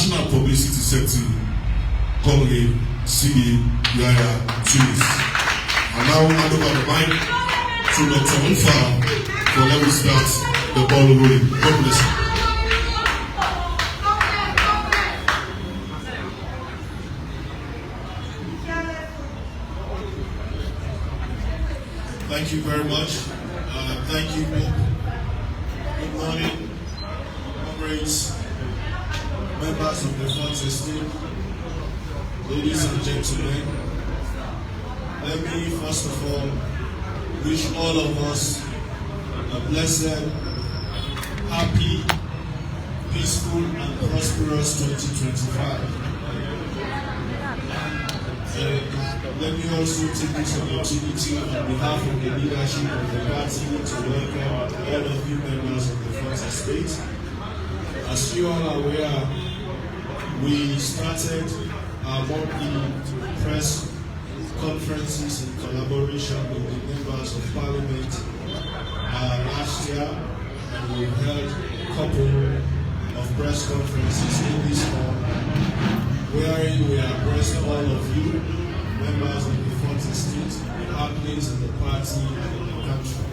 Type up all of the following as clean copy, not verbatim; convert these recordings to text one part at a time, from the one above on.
National Publicity Secretary, Colleague CD Yaya Tunis. And now hand over the mic to Dr. Unfa for let me start the ball rolling. God bless you. Thank you very much. Thank you. Good morning, comrades, members of the Fourth Estate, ladies and gentlemen. Let me first of all wish all of us a blessed, happy, peaceful, and prosperous 2025. Let me also take this opportunity on behalf of the leadership of the party to welcome all of you members of the Fourth Estate. As you all are aware, we started our monthly press conferences in collaboration with the members of Parliament last year, and we held a couple of press conferences in this hall, wherein we addressed all of you, members of the Fourth Estate, the happenings in the party and in the country.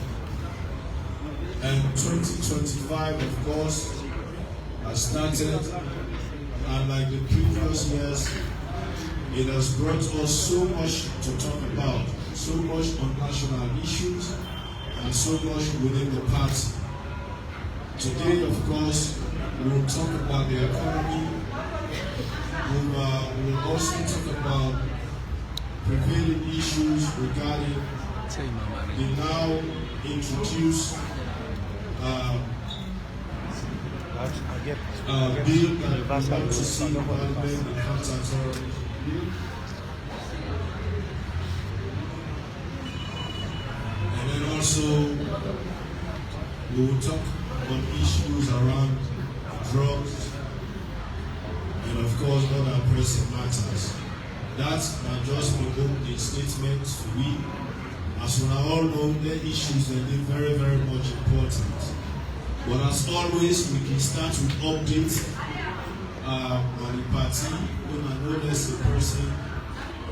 And 2025, of course, has started, and like the previous years, it has brought us so much to talk about, so much on national issues, and so much within the party. Today, of course, we will talk about the economy. We will also talk about prevailing issues regarding the now introduced bill that we want to see in Parliament, the counter-terrorism bill. And then also, we will talk on issues around drugs and of course other pressing matters. That can just be a statement to we. As we all know, the issues that are very, very much important. But as always, we can start with updates on the party, when I know less a person,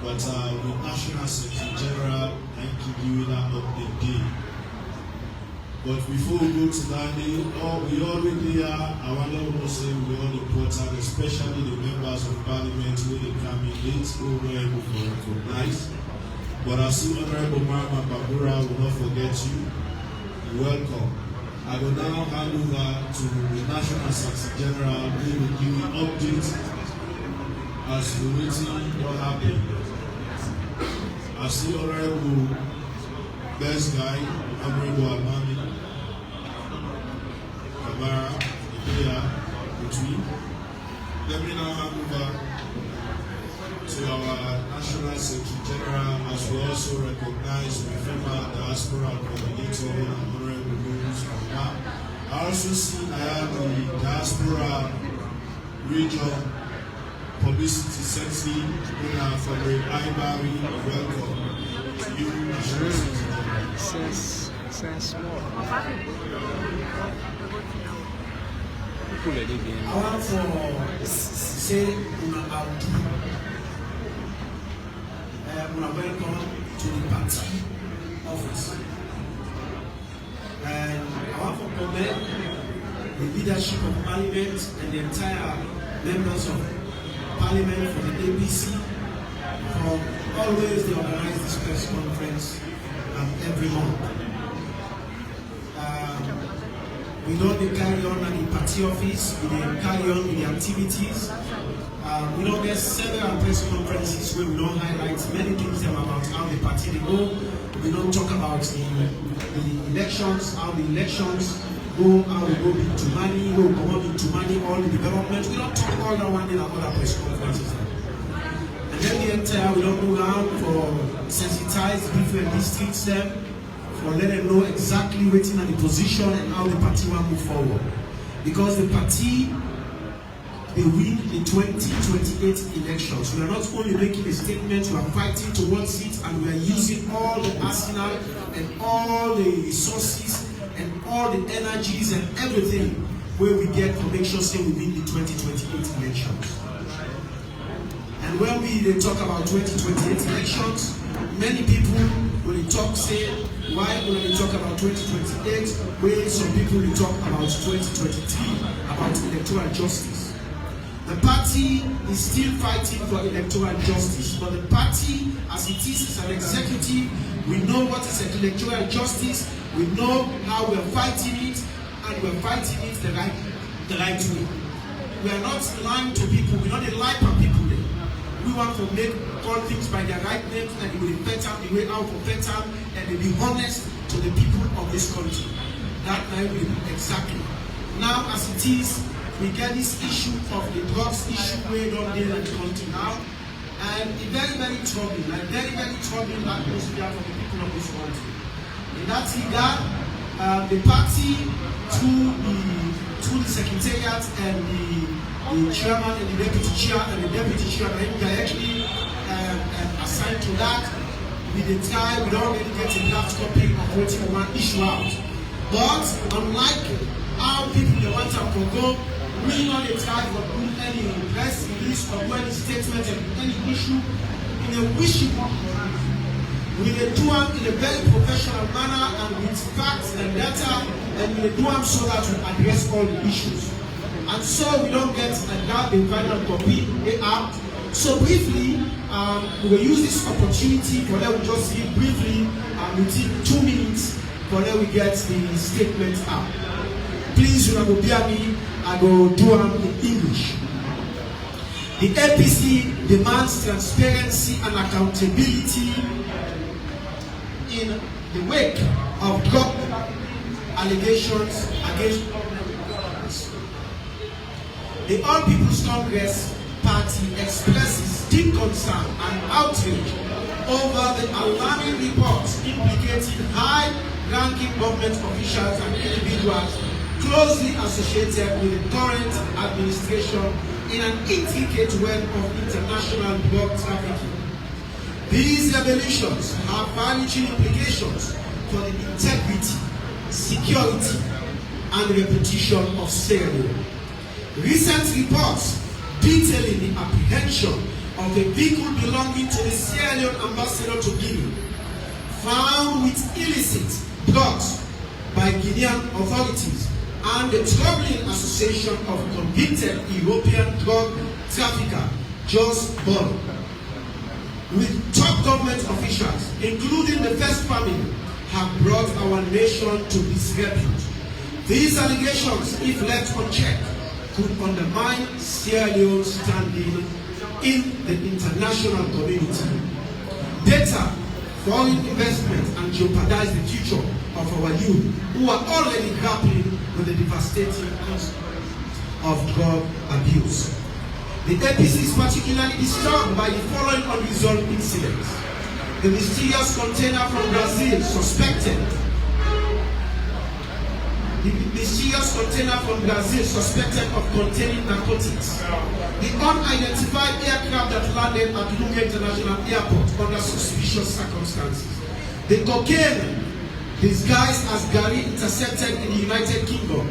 but with National Secretary General, and give you that update day. But before we go to that day, we already are, I want to say we all important, especially the members of Parliament who they come in late, who were able to recognize. But I see Honorable Mama Babura will not forget you. Welcome. I will now hand over to the National Secretary General who will give you updates as to what happened. I see Honorable Best Guy, Honorable Almami, Lara, between. Let me now hand over to our National Secretary General, as we also recognize the former diaspora coordinator and Honorable Louis from now. I also see I have the diaspora region publicity secretary, from the Ibari. Welcome to you, National Secretary General. Sense more. I want to say welcome to the party office. And I want to commend the leadership of Parliament and the entire members of Parliament for the APC for always they organize this press conference every month. We don't carry on at the party office, we carry on with the activities. We don't get several press conferences where we don't highlight many things about how the party they go. We don't talk about the elections, how the elections go, how we go into money, how we come into money, all the development. We don't talk all that one in our other press conferences. And then the entire we don't go around for sensitize different districts them, for let them know exactly waiting at the position and how the party will move forward. Because the party, they win the 2028 elections. We are not only making a statement, we are fighting towards it, and we are using all the arsenal and all the resources and all the energies and everything where we get to make sure say we win the 2028 elections. when they talk about 2028 elections, many people when they talk say, why when they talk about 2028, where some people will talk about 2023, about electoral justice. The party is still fighting for electoral justice, but the party, as it is an executive, we know what is electoral justice, we know how we're fighting it, and we're fighting it the right way. We are not lying to people, we're not a lie for people there. We want to call things by their right names, and they will be better, the way out for better, and they be honest to the people of this country. That night will be exactly. Now, as it is, we get this issue of the drugs issue way down there in the country now, and it's very, very troubling, very troubling atmosphere for the people of this country. In that regard, the party, through the secretariat and the chairman and the deputy chair and the deputy chairman directly assigned to that, we try, we don't really get a draft copy of what we want to issue out. But unlike how people they want to forgo, we not try to do any press release or any statement and any issue in a wishy-washy. We do them in a very professional manner and with facts and data, and we do them so that we address all the issues. And so we don't get the final copy out. So briefly, we will use this opportunity for them to just give briefly, within 2 minutes, for them we get the statement out. Please, you will bear me, I will do them in English. The APC demands transparency and accountability in the wake of drug allegations against government. The All People's Congress Party expresses deep concern and outrage over the alarming reports implicating high-ranking government officials and individuals closely associated with the current administration in an intricate web of international drug trafficking. These revelations have far-reaching implications for the integrity, security, and reputation of Sierra Leone. Recent reports detailing the apprehension of a vehicle belonging to the Sierra Leone ambassador to Guinea, found with illicit drugs by Guinean authorities, and the troubling association of convicted European drug trafficker Jos Ball with top government officials, including the First Family, have brought our nation to disrepute. These allegations, if left unchecked, could undermine Sierra Leone's standing in the international community. Data, foreign investment, and jeopardize the future of our youth who are already grappling with the devastating consequences of drug abuse. The APC is particularly disturbed by the following unresolved incidents. The mysterious container from Brazil suspected of containing narcotics. The unidentified aircraft that landed at Leone International Airport under suspicious circumstances. The cocaine disguised as Gary intercepted in the United Kingdom,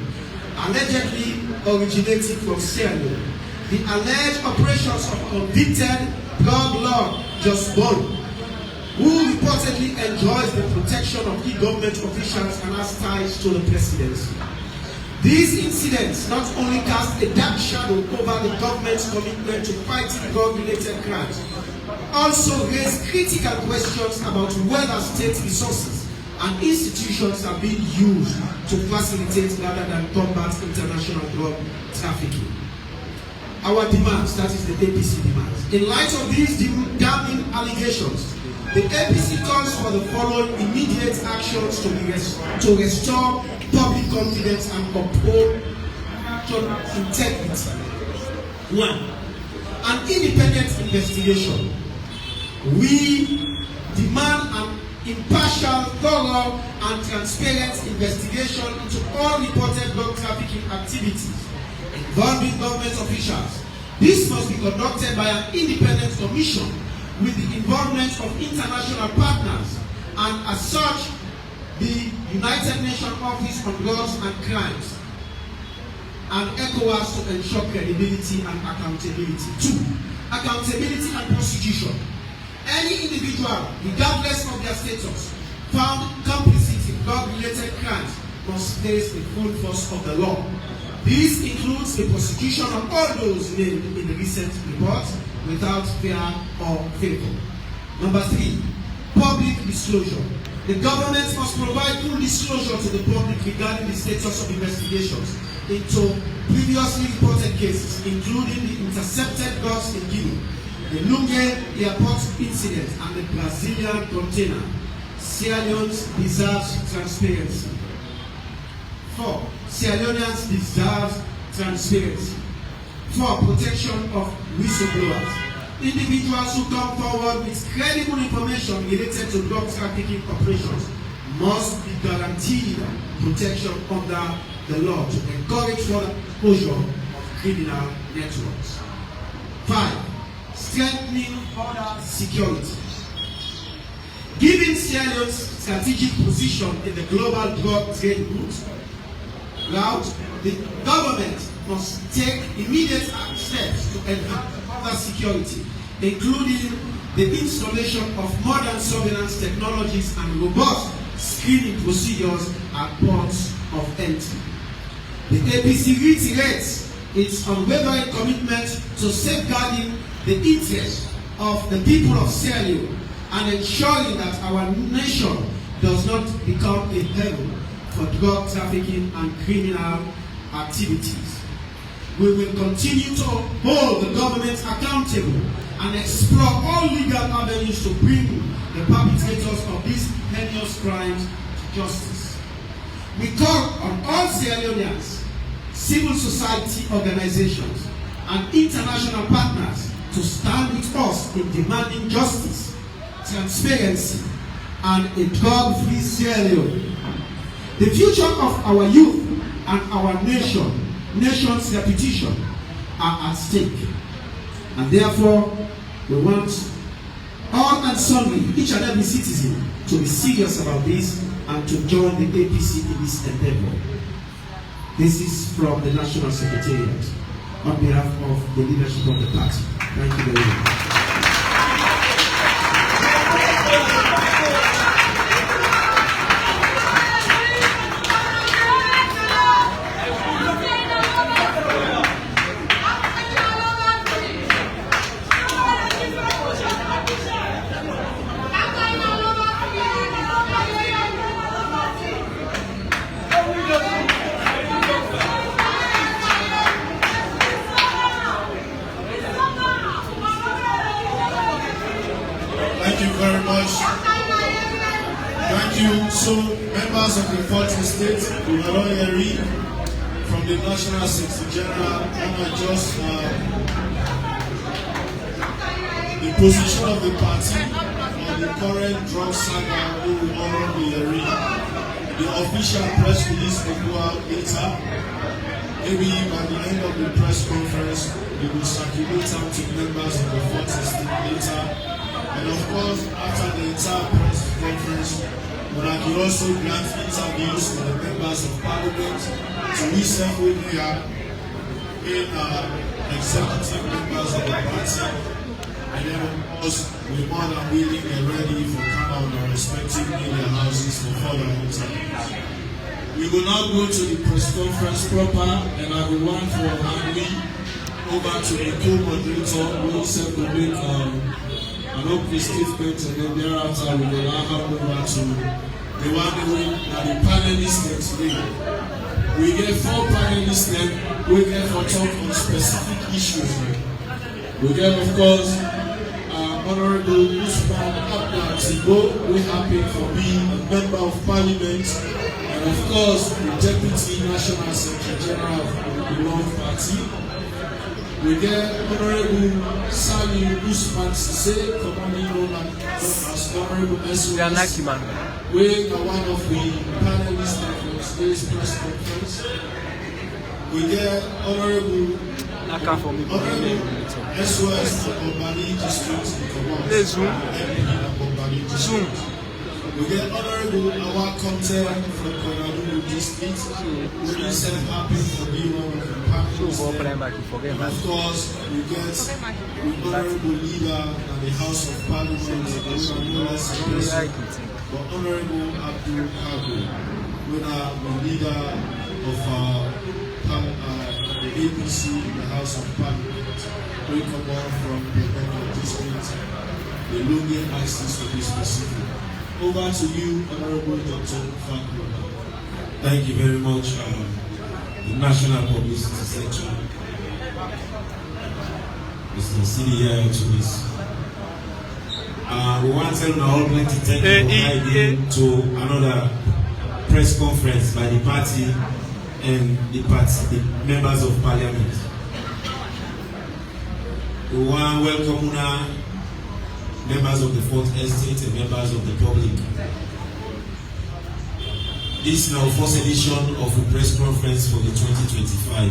allegedly originating from Sierra Leone. The alleged operations of convicted drug lord Jos Ball, who reportedly enjoys the protection of key government officials and has ties to the presidency. These incidents not only cast a dark shadow over the government's commitment to fighting drug-related crimes, also raise critical questions about whether state resources and institutions are being used to facilitate rather than combat international drug trafficking. Our demands, that is the APC demands. In light of these damning allegations, the APC calls for the following immediate actions to restore public confidence and uphold integrity. 1. An independent investigation. We demand an impartial, thorough, and transparent investigation into all reported drug trafficking activities involving government officials. This must be conducted by an independent commission with the involvement of international partners, and as such, the United Nations Office on Drugs and Crimes and ECOWAS to ensure credibility and accountability. 2. Accountability and prosecution. Any individual, regardless of their status, found complicit in drug-related crimes must face the full force of the law. This includes the prosecution of all those named in the recent report without fear or favor. Number 3, public disclosure. The government must provide full disclosure to the public regarding the status of investigations into previously reported cases, including the intercepted goods in Guinea, the Leone airport incident, and the Brazilian container. Sierra Leone deserves transparency. 4. Sierra Leoneans deserve transparency. 4. Protection of whistleblowers. Individuals who come forward with credible information related to drug trafficking operations must be guaranteed protection under the law to encourage further exposure of criminal networks. 5. Strengthening border security. Given Sierra Leone's strategic position in the global drug trade route, the government must take immediate steps to enhance border security, including the installation of modern surveillance technologies and robust screening procedures at ports of entry. The APC reiterates its unwavering commitment to safeguarding the interests of the people of Sierra Leone and ensuring that our nation does not become a haven for drug trafficking and criminal activities. We will continue to hold the government accountable and explore all legal avenues to bring the perpetrators of these heinous crimes to justice. We call on all Sierra Leoneans, civil society organizations, and international partners to stand with us in demanding justice, transparency, and a drug-free Sierra Leone. The future of our youth and our nation's reputation are at stake. And therefore, we want all and sundry, each and every citizen, to be serious about this and to join the APC in this endeavor. This is from the National Secretariat on behalf of the leadership of the party. Thank you very much. Thank you very much. Thank you. So, members of the 4th Estate, Leone from the National Secretary General, and just the position of the party on the current drug saga who will honor Leone. The official press release will go out later. Maybe by the end of the press conference, we will circulate out to members of the 4th Estate later. And of course, after the entire press conference, we can also grant interviews to the members of parliament, to receive with here in executive members of the party. And then of course, we're more than willing and ready for come out our respective media houses for further interviews. We will now go to the press conference proper, and I will want for Henry over to the co-moderator who will make an opening statement, and then thereafter we will now hand over to the one that the panelists today. We get 4 panelists then we get for talk on specific issues. We get, of course, Honorable Usman Abdul Tibo, we happy for being a member of Parliament, and of course the Deputy National Secretary General of the Leone Party. We get Honorable Sally Usman Sise, commonly known as Honorable SOS. We are one of the panelists for today's press conference. We get Honorable SOS of Bombali District in Command. Zoom. We get Honorable Awa content from Konadudu district, who is happy for being one of the partners there. And of course, we get the Honorable Leader and the House of Parliament, who are no less a person, but Honorable Abdul Kago, who are the leader of the APC in the House of Parliament, who come on from the Konadudu district, the Leone axis to be specific. Over to you, Honorable Dr. Fakro. Thank you very much, the National Publicity Section, Mr. CDI to this. We want to tell all plenty thank you for to another press conference by the party and the members of Parliament. We want to welcome now members of the Fourth Estate and members of the public. This is our first edition of the press conference for the 2025.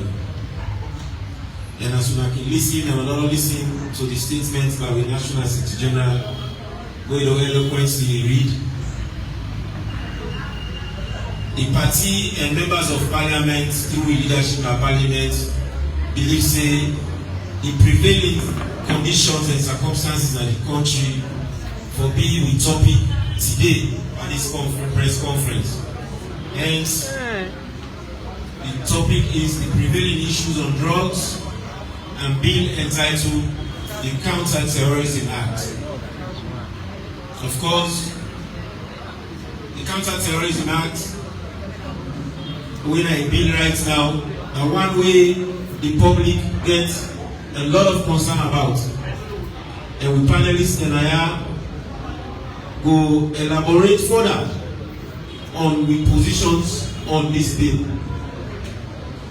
And as you can listen and not listen to the statements by the National Secretary General, where the eloquently read, the party and members of Parliament through leadership of Parliament believe say the prevailing conditions and circumstances in the country for being with topic today at this press conference. Hence, the topic is the prevailing issues on drugs and being entitled the Counter-Terrorism Act. Of course, the Counter-Terrorism Act, when I bill right now, and one way the public gets a lot of concern about, and we panelists and I go elaborate further on the positions on this bill.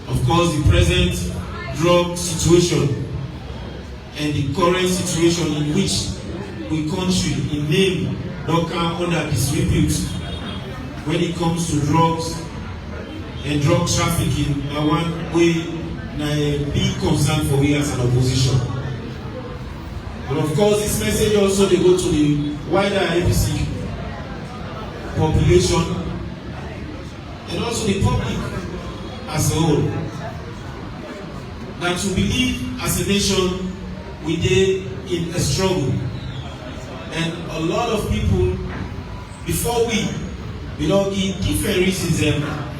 Of course, the present drug situation and the current situation in which we country in name don't come under disrepute when it comes to drugs and drug trafficking are one way a big concern for me as an opposition. But of course, this message also they go to the wider APC population and also the public as a whole. That to believe as a nation we did in a struggle. And a lot of people, before we don't give different reasons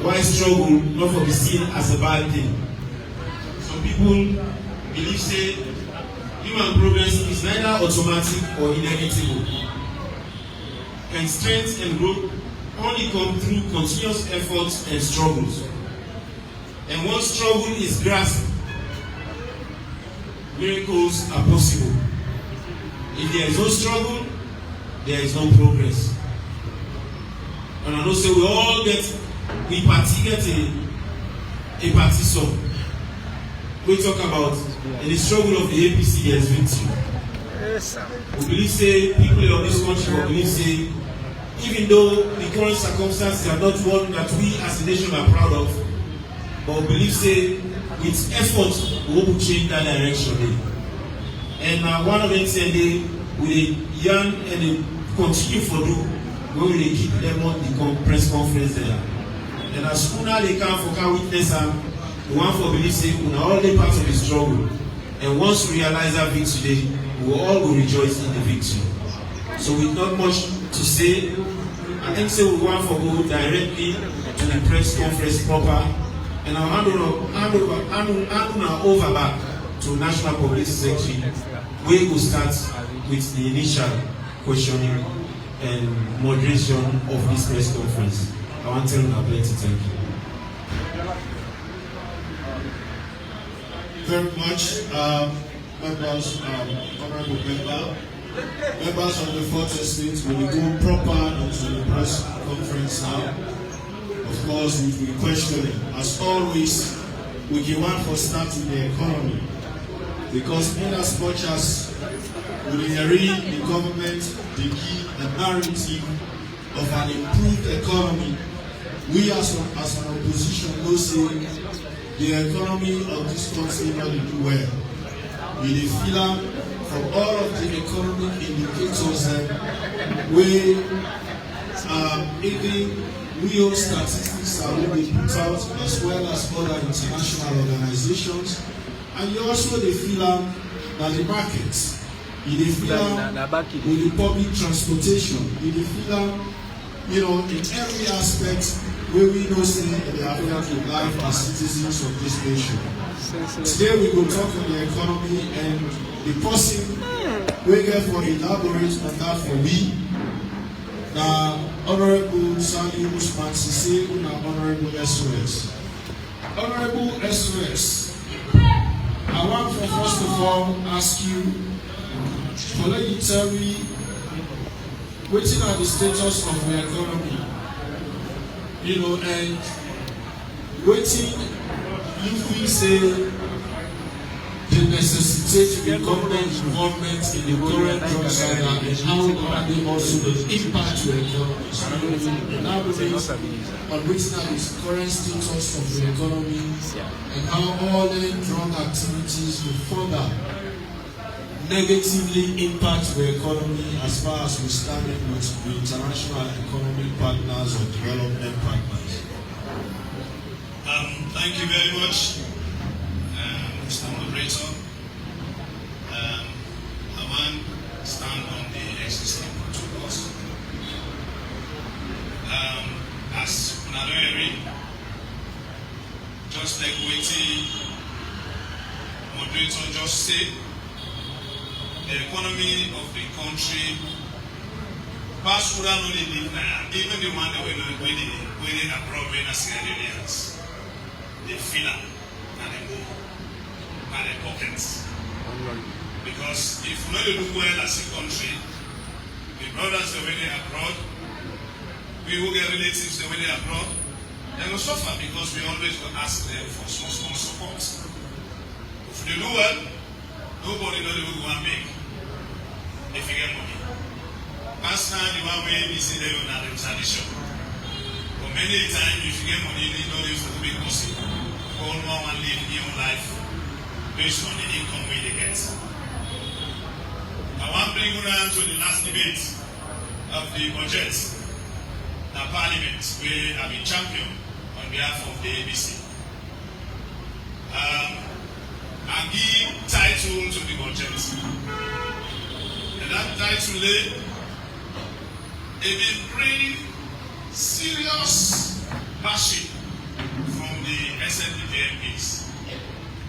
why struggle not for be seen as a bad thing. People believe say human progress is neither automatic or inevitable, and strength and growth only come through continuous efforts and struggles. And once struggle is grasped, miracles are possible. If there is no struggle, there is no progress. And I know say we party get a party song. We talk about in the struggle of the APC there is victory. Yes, we believe say people of this country will believe say even though the current circumstances are not one that we as a nation are proud of, but we believe say with effort we will change that direction. And one of them said they will yarn and they continue for do when we keep them on the press conference there. And as soon as they come for witness the one for believe say we are all the part of the struggle, and once we realize that victory, we will all go rejoice in the victory. So with not much to say, I think say we want to go directly to the press conference proper, and I'll hand over back to National Publicity Secretary, where we will start with the initial questioning and moderation of this press conference. I want to tell you plenty thank you. Very much, members, honorable members of the Fourth Estate, we will go proper into the press conference now. Of course, we will be questioning. As always, we can want for starting the economy, because in as much as we inherit the government, the key, the narrative of an improved economy, we as an opposition will say the economy of this country not do well. We feel from all of the economic indicators we even real statistics are really put out, as well as other international organizations. And you also the feel that the markets, you the feel with the public transportation, you the feel, you know, in every aspect where we know say they affect the life as citizens of this nation. Today we will talk on the economy, and the person we get for elaborate on that for me. Now, Honorable Sani Usman Sisi, and Honorable SOS. Honorable SOS, I want to first of all ask you, to let you tell me, what is the status of the economy? You know, and waiting, if we say the necessity of government involvement in the current drug saga, and how are they also the impact to the economy? So now based on which now is current status of the economy, and how all the drug activities will further negatively impact the economy as far as we stand with the international economic partners or development partners. Thank you very much, Mr. Moderator. I want to stand on the existing protocols. As Lara, just like waiting, Moderator just said, the economy of the country, past would only live now, even the one that we're waiting abroad when as Sierra Leoneans, they feel it and they go by their pockets. Because if we don't do well as a country, the brothers that were abroad, we will get relatives that were abroad, they will suffer because we always will ask them for small support. If they do well, nobody knows what we want to make. If you get money. Past now, the one way we see them on the tradition. But many times, if you get money, you know it's a big possible. All one live your life based on the income we get. I want to bring you down to the last debate of the budget. The Parliament, where I've been champion on behalf of the APC. I give title to the budget. And that title it will bring serious bashing from the SNDP MPs.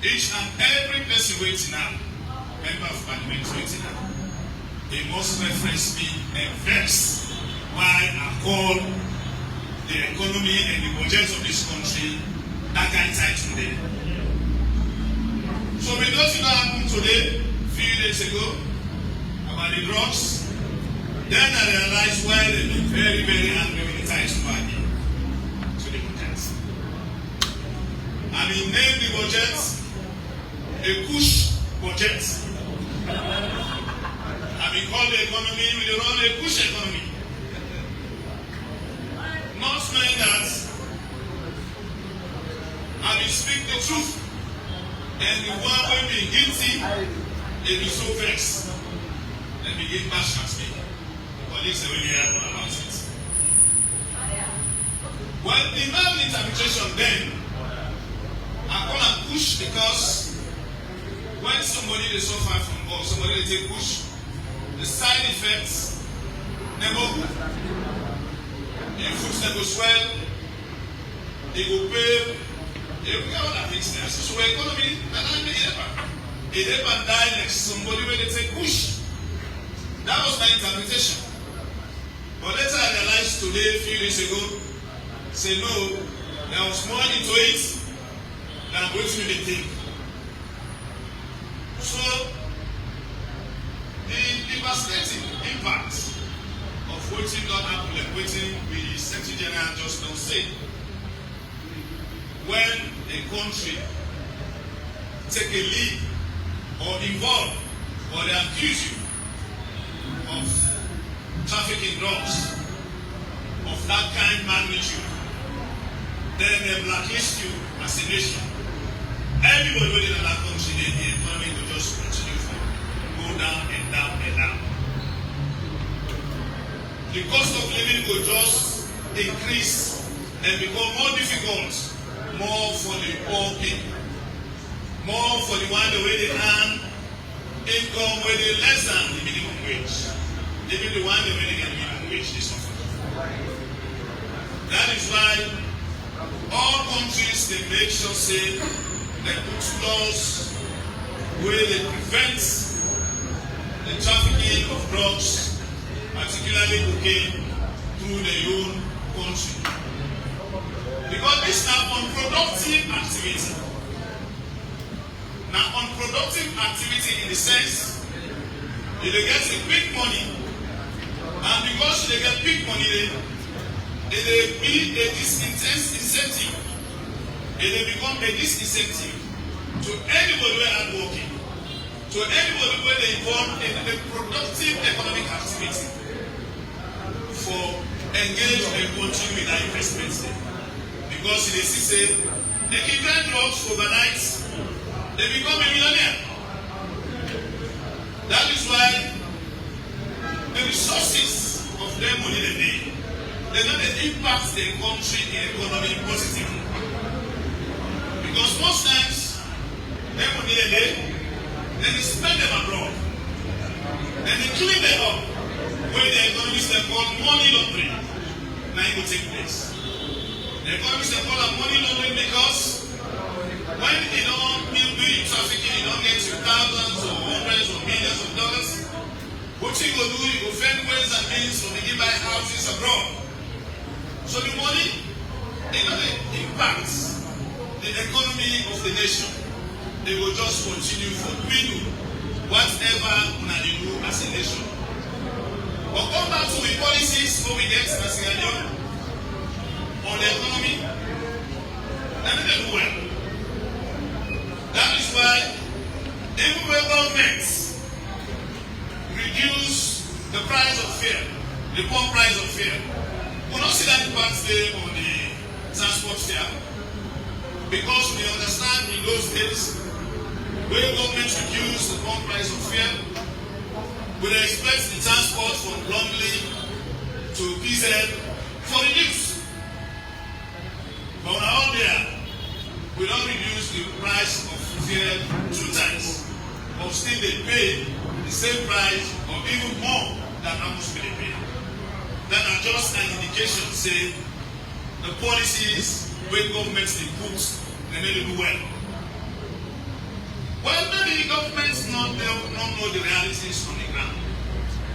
Each and every person waiting now, member of Parliament waiting now, they must reference me and vex why I call the economy and the budget of this country that kind of title there. So we don't know what happened today, a few days ago, about the drugs. Then I realized why they've been very, very angry with the title party to the budget. And he named the budget a push budget. And we call the economy, we run a push economy. Not knowing that I will speak the truth. And the one when being guilty, they be so vexed. They begin bash at me. The police say, really have one about it. Well, the normal interpretation then, I call and push because when somebody they suffer from or somebody they take push, the side effects never good. Their foot never swell, they go pay. We got all that things there. So economy, it never die next somebody when they take push. That was my interpretation. But later I realized today, a few days ago, say no, there was more into it than what we really think. So the devastating impact of what not happen, like what the Secretary General just don't say. When a country take a lead or involve or they accuse you of trafficking drugs of that kind magnitude, then they blacklist you as a nation. Everybody within that country, the economy will just continue to go down and down and down. The the cost of living will just increase and become more difficult, more for the poor people, more for the one the way they earn income where they less than the minimum wage. Even the one the way they get minimum wage is suffer. That is why all countries they make sure say they put laws where they prevent the trafficking of drugs, particularly cocaine, through their own country. Because this is unproductive activity. Now, unproductive activity in the sense they get a quick money, and because they get quick money, they be a disincentive. They become a disincentive to anybody who are working, to anybody who are involved in a productive economic activity for engage a country with that investment. Because they see they can get drugs overnight, they become a millionaire. That is why the resources of their money they don't impact the country in economy positively. Because most times their money then they spend them abroad. Then they clean them up where the economists they call money laundering. Now it will take place. The economists they call it money laundering because when they don't do trafficking, you don't get to thousands or hundreds or millions of dollars. What you go do, you go find ways and means to begin buy houses abroad. So the money, impacts the economy of the nation. They will just continue for doing whatever they do as a nation. But come back to the policies what we get as a nation on the economy, and they do well. That is why even when governments reduce the price of fare, the pump price of fare, we don't see that impact there on the transport fare. Because we understand in those days, when government reduce the pump price of fare, we expect the transport from Longley to PZ for the youth. But out there, we don't reduce the price of fare 2 times, but still they pay the same price or even more than how much they pay. That are just an indication, say, the policies where governments they put, they may do well. Well, maybe governments don't know the realities on the ground.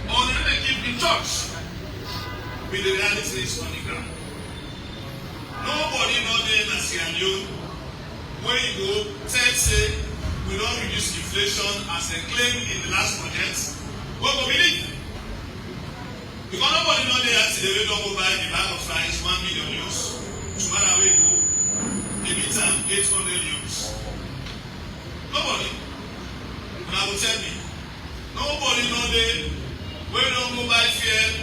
Or they keep in touch with the realities on the ground. Nobody knows them as Leone. When you go, say, we don't reduce inflation as they claim in the last budget. What will believe? Because nobody knows they actually they don't go buy a bag of rice, 1 million euros. Tomorrow we go, a meter, 800 euros. Nobody. And I will tell me, nobody knows they don't go buy fare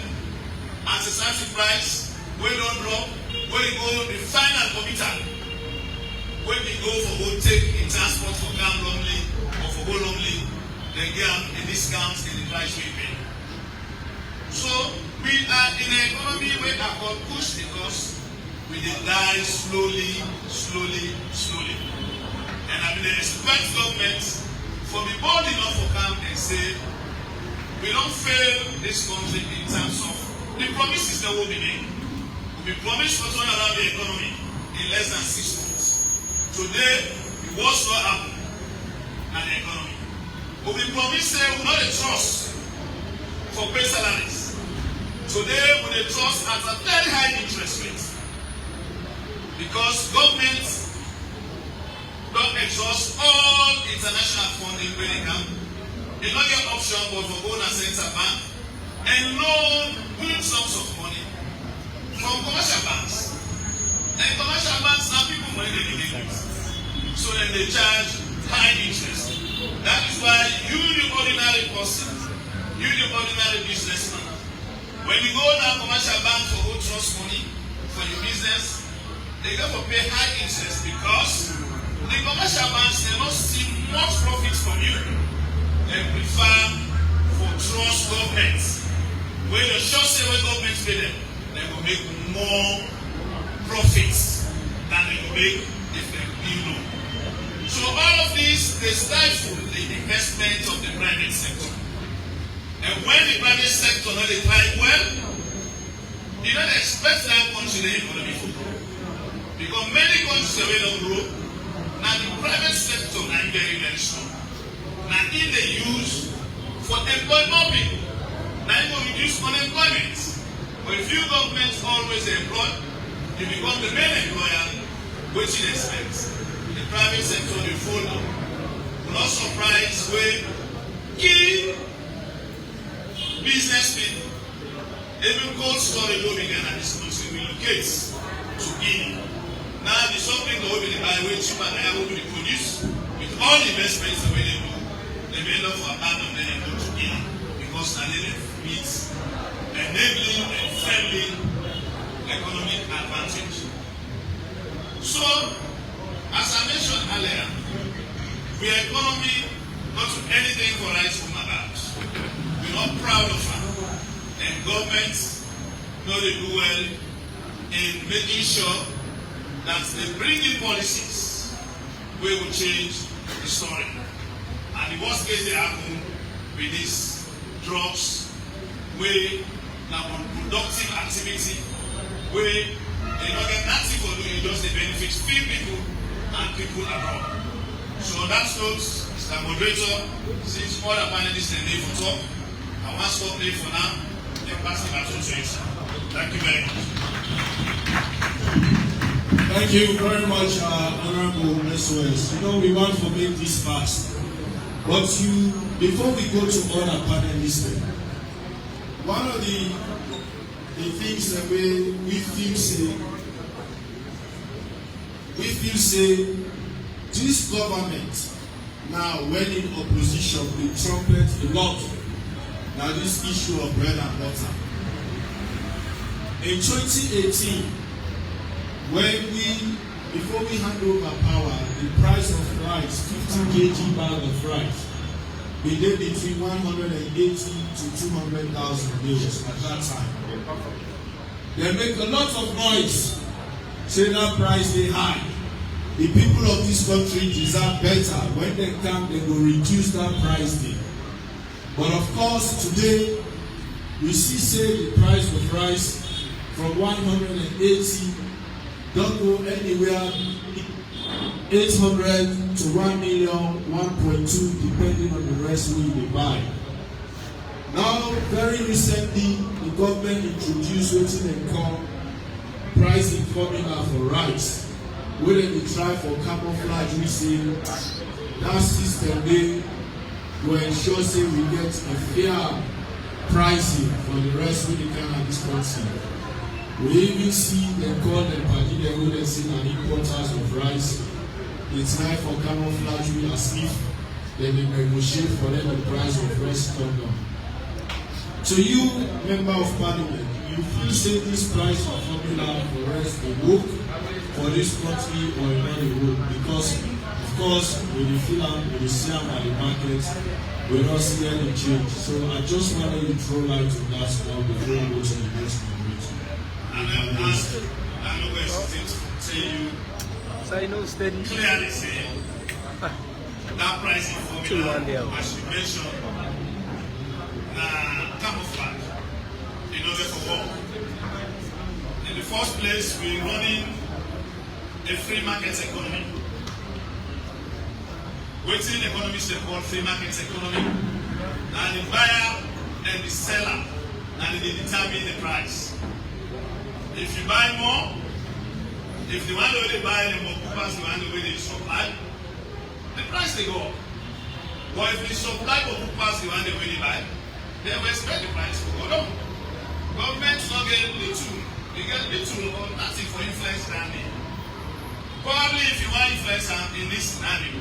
at a certain price, we don't drop, when you go the final committer, when we go for go take in transport for Gam Longley or for go Longley, they get a discount in the price we pay. So we are in an economy where our God push the cost, we die slowly. And I mean, expect government for the bold enough to come and say, we don't fail this country in terms of the promises that will be made. We promised to turn around the economy in less than 6 months. Today, what's what happened at the economy? But we promised we will not trust for pay salaries. Today, we trust at a very high interest rate. Because government don't exhaust all international funding when they come. They don't get option but for go to central bank and loan huge sums of money from commercial banks. And commercial banks now people money they need. So then they charge high interest. That is why you the ordinary person, you the ordinary businessman, when you go to commercial bank for who trust money for your business, they go to pay high interest because the commercial banks they don't see much profit from you. They prefer for trust government When you sure say when government pay them, they will make more profits than they will make if they do. So all of these, they stifle the investment of the private sector. And when the private sector not thrive well, you don't expect that country the economy to grow. Because many countries the way don't grow, now the private sector are very, very strong. Now if they use for employ more people, now it will reduce unemployment. But if you government always employ, you become the main employer, which you expect. The private sector will follow. Will not surprise where key business people, even cold storage will begin at this country relocate to Guinea. Now the shopping will be the buy way cheaper than I will be produced with all the investments that we do. They may not for abandon them and go to Guinea because now they meet enabling and friendly economic advantage. So, as I mentioned earlier, we are economy not to anything for rights from about. We're not proud of her. And government know they do well in making sure that they bring in policies where will change the story. And the worst case they happen with these drugs, where now unproductive activity, where they don't get nothing for doing, just the benefits few people and people abroad. So on that note, Mr. Moderator, since all the panelists are there for talk, I want to stop there for now and pass the baton to you. Thank you very much. Thank you very much, Honorable SOS. You know, we want to make this fast. But before we go to other panelists, one of the things that we feel say, this government now, when in opposition, we trumpet a lot. Now this issue of bread and butter. In 2018, before we hand over power, the price of rice, 50 kg bag of rice, we did between 180 to 200,000 euros at that time. They make a lot of noise, say that price is high. The people of this country deserve better. When they come, they will reduce that price thing. But of course, today, we say the price of rice from 180 don't go anywhere 800 to 1 million, 1.2, depending on the rest we buy. Now, very recently, the government introduced what they call pricing formula for rice. Where they try for camouflage, we say that system they will ensure say we get a fair pricing for the rest of the kind of this country. We even see them call them Padilla who they say are importers of rice. It's time for camouflage as if they will negotiate for them the price of rice come down. So you, member of parliament, you feel say this price of formula for rice will work for this country or not it will, because of course when you feel am, when you see am at the market, we don't see any change. So I just wanted to throw light on that now before we go to the next meeting. And I'm going to tell you clearly say that pricing formula, as you mentioned, camouflage in order to work. In the first place, we're running a free market economy. Waiting economists they call free market economy. And the buyer and the seller, and they determine the price. If you buy more, if the one where they buy the more coupons, the one where they supply, the price they go up. But if the supply for coupons, the one where they buy, they will expect the price to go down. Government not getting the tool. They get the tool or nothing for influence standing. Probably if you want influence in this scenario,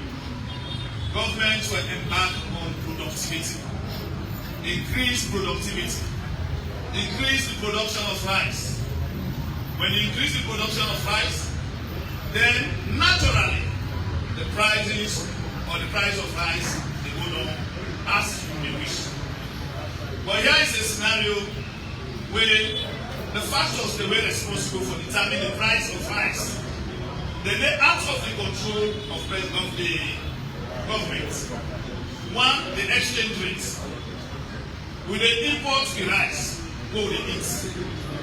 government will embark on productivity. Increase productivity. Increase the production of rice. When you increase the production of rice, then naturally the prices or the price of rice they go down as you wish. But here is a scenario where the factors they were responsible for determining the price of rice, they lay out of the control of the government. One, the exchange rate. When they import the rice, what will they eat?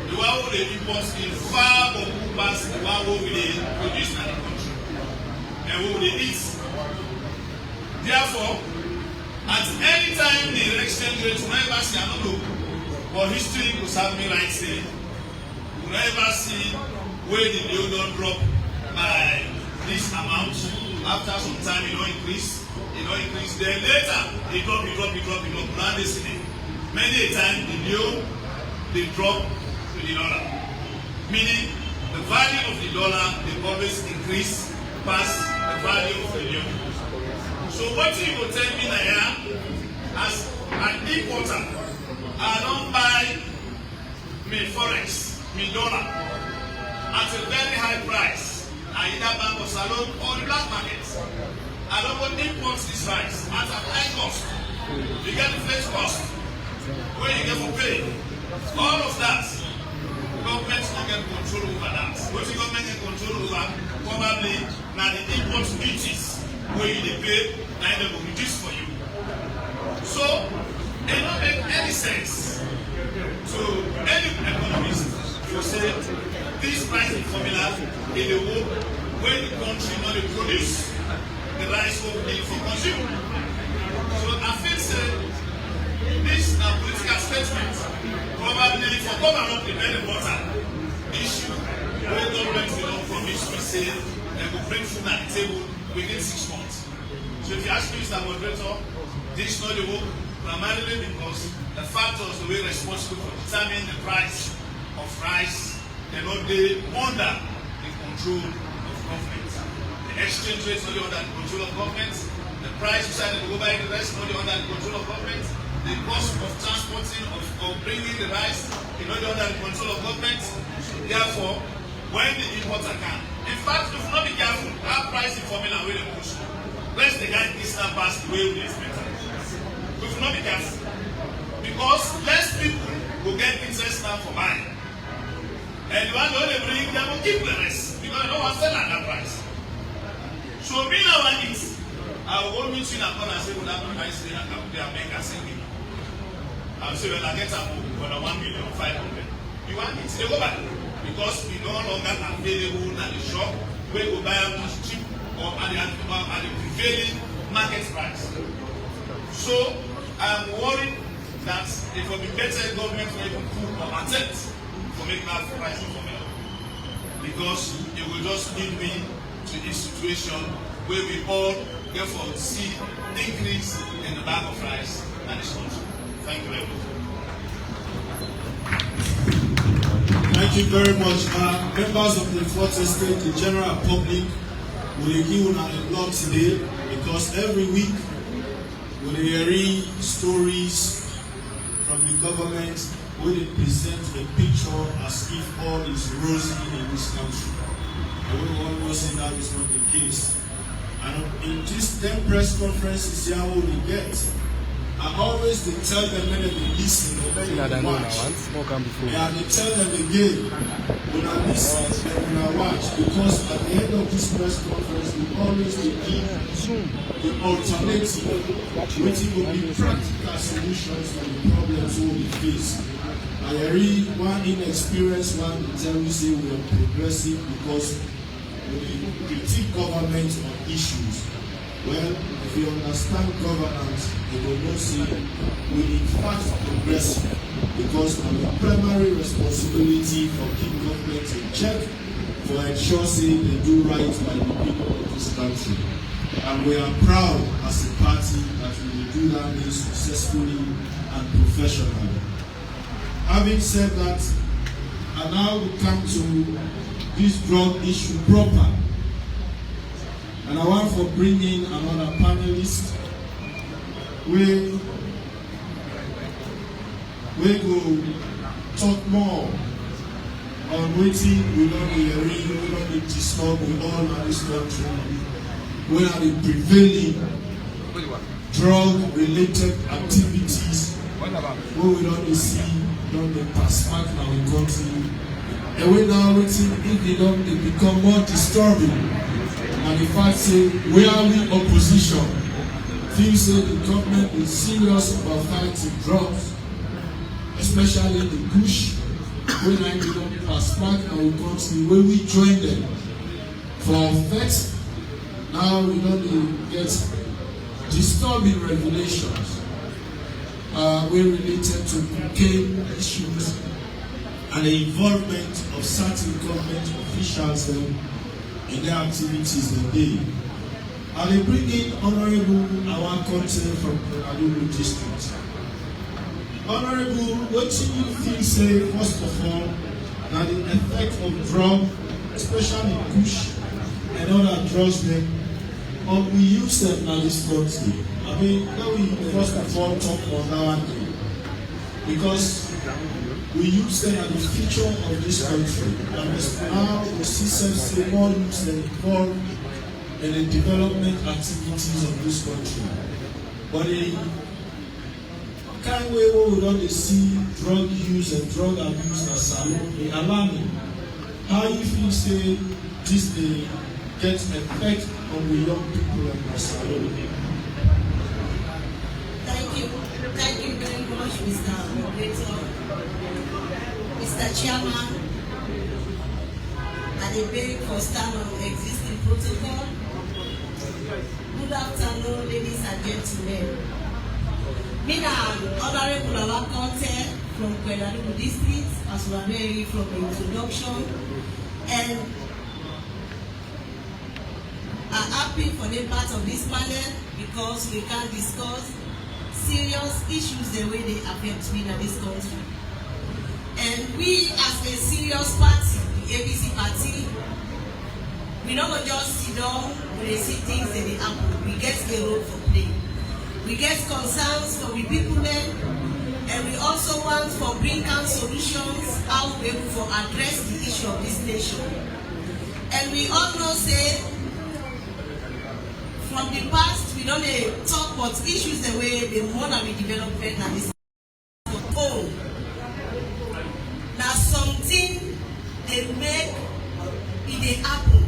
The one who they import in far past the one who they produce in the country. And what will they eat? Therefore, at any time the exchange rate will never see, I don't know, but history will have me right say, will never see where the Leone drop by this amount. After some time, it don't increase. Then later, it drop. Now they see it. Many a time, the Leone, they drop to the dollar. Meaning, the value of the dollar, they always increase past the value of the Leone. So what you will tell me now, as an importer, I don't buy me forex, me dollar, at a very high price. I either bank or salon or the black market. I don't want to import this rice at a high cost. You get the flex cost, where you get for pay. All of that, government don't get control over that. What the government get control over, probably now the import duties where you pay, now they will reduce for you. So, it don't make any sense to any economist to say this pricing formula in the world where the country not produce the rice we need for consume. So I feel say this political statement probably for government the very important issue where government will not promise to say they will bring food at the table within 6 months. So if you ask me, Mr. Moderator, this is not the work primarily because the factors that were responsible for determining the price of rice, they not they under the control of government. The exchange rate is not under the control of government. The price decided to go buy the rice is not under the control of government. The cost of transporting of bringing the rice is not under the control of government. Therefore, when the importer can, in fact, if not be careful, our pricing formula will push. Let's the guy Eastern pass the way we expect. We will not be careful. Because less people will get interest now for buying. And the one they bring, they will keep the rest. Because they don't want to sell at that price. So me now want it. I will go meet you in a corner and say, well, that price they are making a single. I will say, well, I get a book for the 1,500,000. You want it? They go back. Because we no longer available at the shop where you buy them cheap or at the prevailing market price. So I am worried that it will be better government will even put or attempt to make that price formula. Because it will just lead me to this situation where we all therefore see increase in the bag of rice and this country. Thank you very much. Thank you very much. Members of the Fourth Estate, the general public, will give a lot today because every week we hear stories from the government where they present a picture as if all is rosy in this country. And we all say that is not the case. And in this 10 press conferences here, what we get, I always tell them when they listen, when they watch. Yeah, they tell them again, when I listen, when I watch, because at the end of this press conference, we always give the alternative, which will be practical solutions to the problems we face. I read one inexperienced one to tell me say we are progressive because we critique government on issues. Well, if you understand governance, you will not see we in fact progressive because our primary responsibility for keeping government in check for ensuring they do right by the people of this country. And we are proud as a party that we will do that successfully and professionally. Having said that, and now we come to this drug issue proper. And I want to bring in another panelist. We go talk more on waiting. We don't be hearing, we don't be disturbed with all of this country. We are the prevailing drug-related activities where we don't see don dey pass mark na we country. And wey now wetin if dey become more disturbing and the fact say where we opposition feel say the government is serious about fighting drugs, especially the push wey na dey don pass mark na we country wey we join them for first. Now we don dey get disturbing regulations wey related to cocaine issues and the involvement of certain government officials in their activities dem dey. I dey bring in Honourable our country from Leone district. Honourable, wetin you feel say first of all na the effect of drug, especially push and other drugs dem, we use them na this country? I mean, let we first of all talk on that one thing, because we use them as the future of this country, and now we see say more use them involved in the development activities of this country. But the kind way where we don't see drug use and drug abuse as salon, dey alarming. How you feel say this dey get effect on the young people of the salon? Thank you very much, Mr. Moderator, Mr. Chairman, and the beg for stand on existing protocol. Good afternoon, ladies and gentlemen. Me na Honourable Lara from Leone district, as we are very from the introduction, and I'm happy for the part of this panel because we can discuss serious issues the way they affect me in this country. And we as a serious party, the APC party, we don't just sit down when they see things that they happen. We get a role for play. We get concerns for the people then, and we also want for bring out solutions how we able to address the issue of this nation. And we all know say from the past we don't talk about issues the way the modern development and this oh now something they make it they happen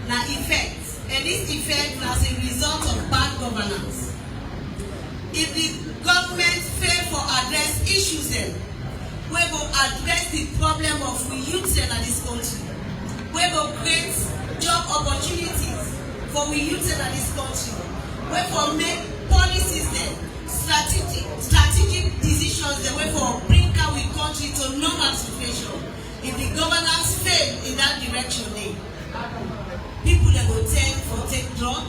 now effect, and this effect as a result of bad governance. If the government fail for address issues then we will address the problem of we youth in this country, we will create job opportunities for we youth in this country, we will make policies then strategic decisions the way for bring our country to normal situation. If the governance fail in that direction then people that will tend for take drug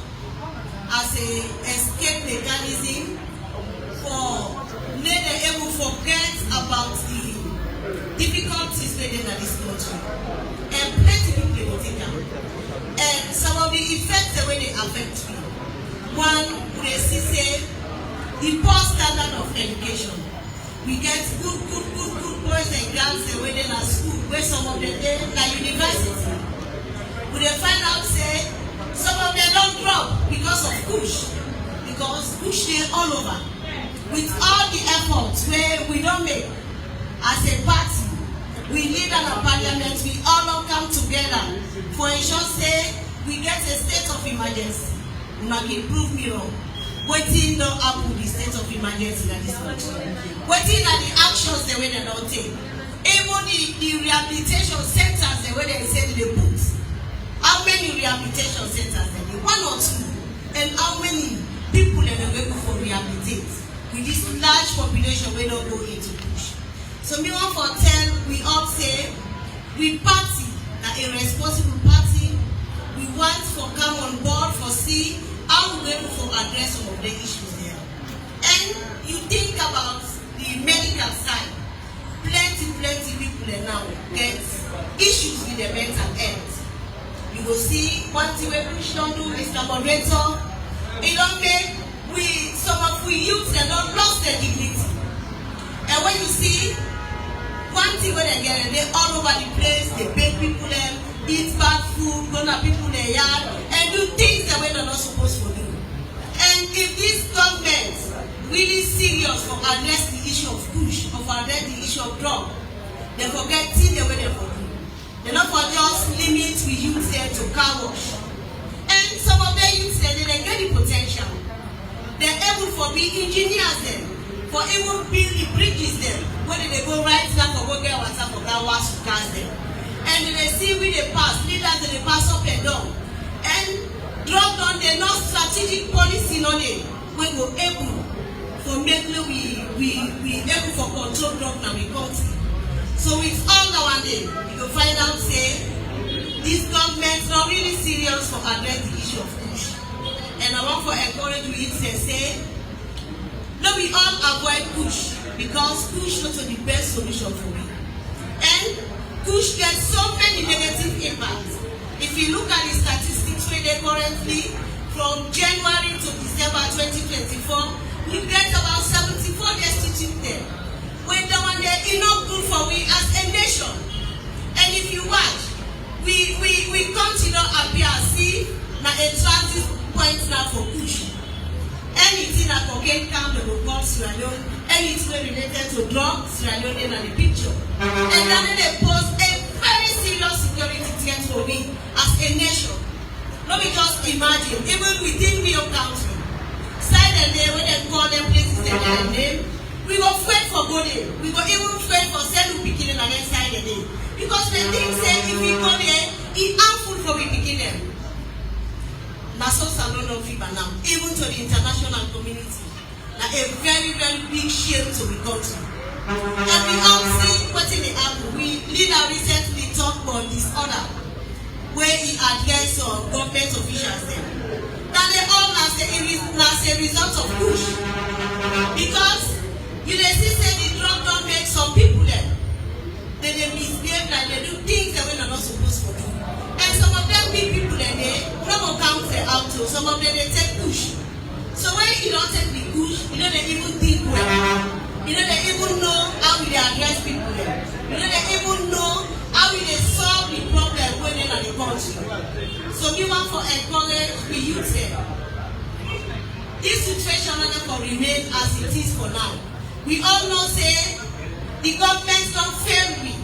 as a escape mechanism for let them able forget about the difficulties within this country, and plenty people will take them. And some of the effects the way they affect me. One, we see say the poor standard of education. We get good boys and girls the way they are school, where some of them they like university. We find out say some of them don't drop because of push they all over. With all the efforts where we don't make as a party, we lead in a parliament, we all don't come together for ensure say we get a state of emergency. You might prove me wrong. Waiting don't happen the state of emergency in this country. Waiting at the actions the way they don't take. Even the rehabilitation centers the way they say they put. How many rehabilitation centers are there? One or two. And how many people are available for rehabilitate? With this large population, we don't go into push. So me want for tell, we all say, we party, a responsible party, we want for come on board for see how we able to address some of the issues there. And you think about the medical side, plenty people now get issues with their mental health. You will see one thing we push down to Mr. Moderator, it don't make some of we youth they don't lost their dignity. And when you see one thing when they get they all over the place, they pay people them, eat bad food, go to people their yard, and do things that we're not supposed to do. And if this government really serious for address the issue of push, or for address the issue of drug. They forget till the way they for do. They not for just limit we youth there to car wash. And some of their youths there, they get the potential. They're able for be engineers them, for even build the bridges them, where they go right now for go get water for car wash to cars them. And they see we they pass, leaders they pass up and down. And drug down they not strategic policy on it. We go able for make we able for control drug now we country. So it's all our day. You go find out say this government not really serious for address the issue of push. And I want to encourage we say no we all avoid push because push not the best solution for me. And push gets so many negative impacts. If you look at the statistics where they currently from January to December 2024, we get about 74 destitute there. When the one there is not good for we as a nation. And if you watch, we consider APC na a transit point now for push. Anything that cocaine camp they will call Sierra Leone, anything related to drugs, Sierra Leone in the picture. And then they pose a very serious security threat for me as a nation. Not because imagine, even within your country, side and day when they call them places they get a name, we go fight for go there. We go even fight for selling picking and then side and day. Because the thing say if we go there, it's harmful for we picking them. Naso Salon of Fiba now, even to the international community. Now a very, very big shame to the country. And we all see what in the apple. We leader recently talked about disorder where he addressed government officials then. That they all as a result of push. Because you see say the drug don't make some people then. They misbehave like they do things that we're not supposed to do. And some of them big people then they don't count their auto. Some of them they take push. So when you don't take the push, you know they even think well. You know they even know how we address people there. You know they even know how we solve the problem when they're in the country. So we want to encourage the youth there. This situation will remain as it is for now. We all know say the government don't fail me.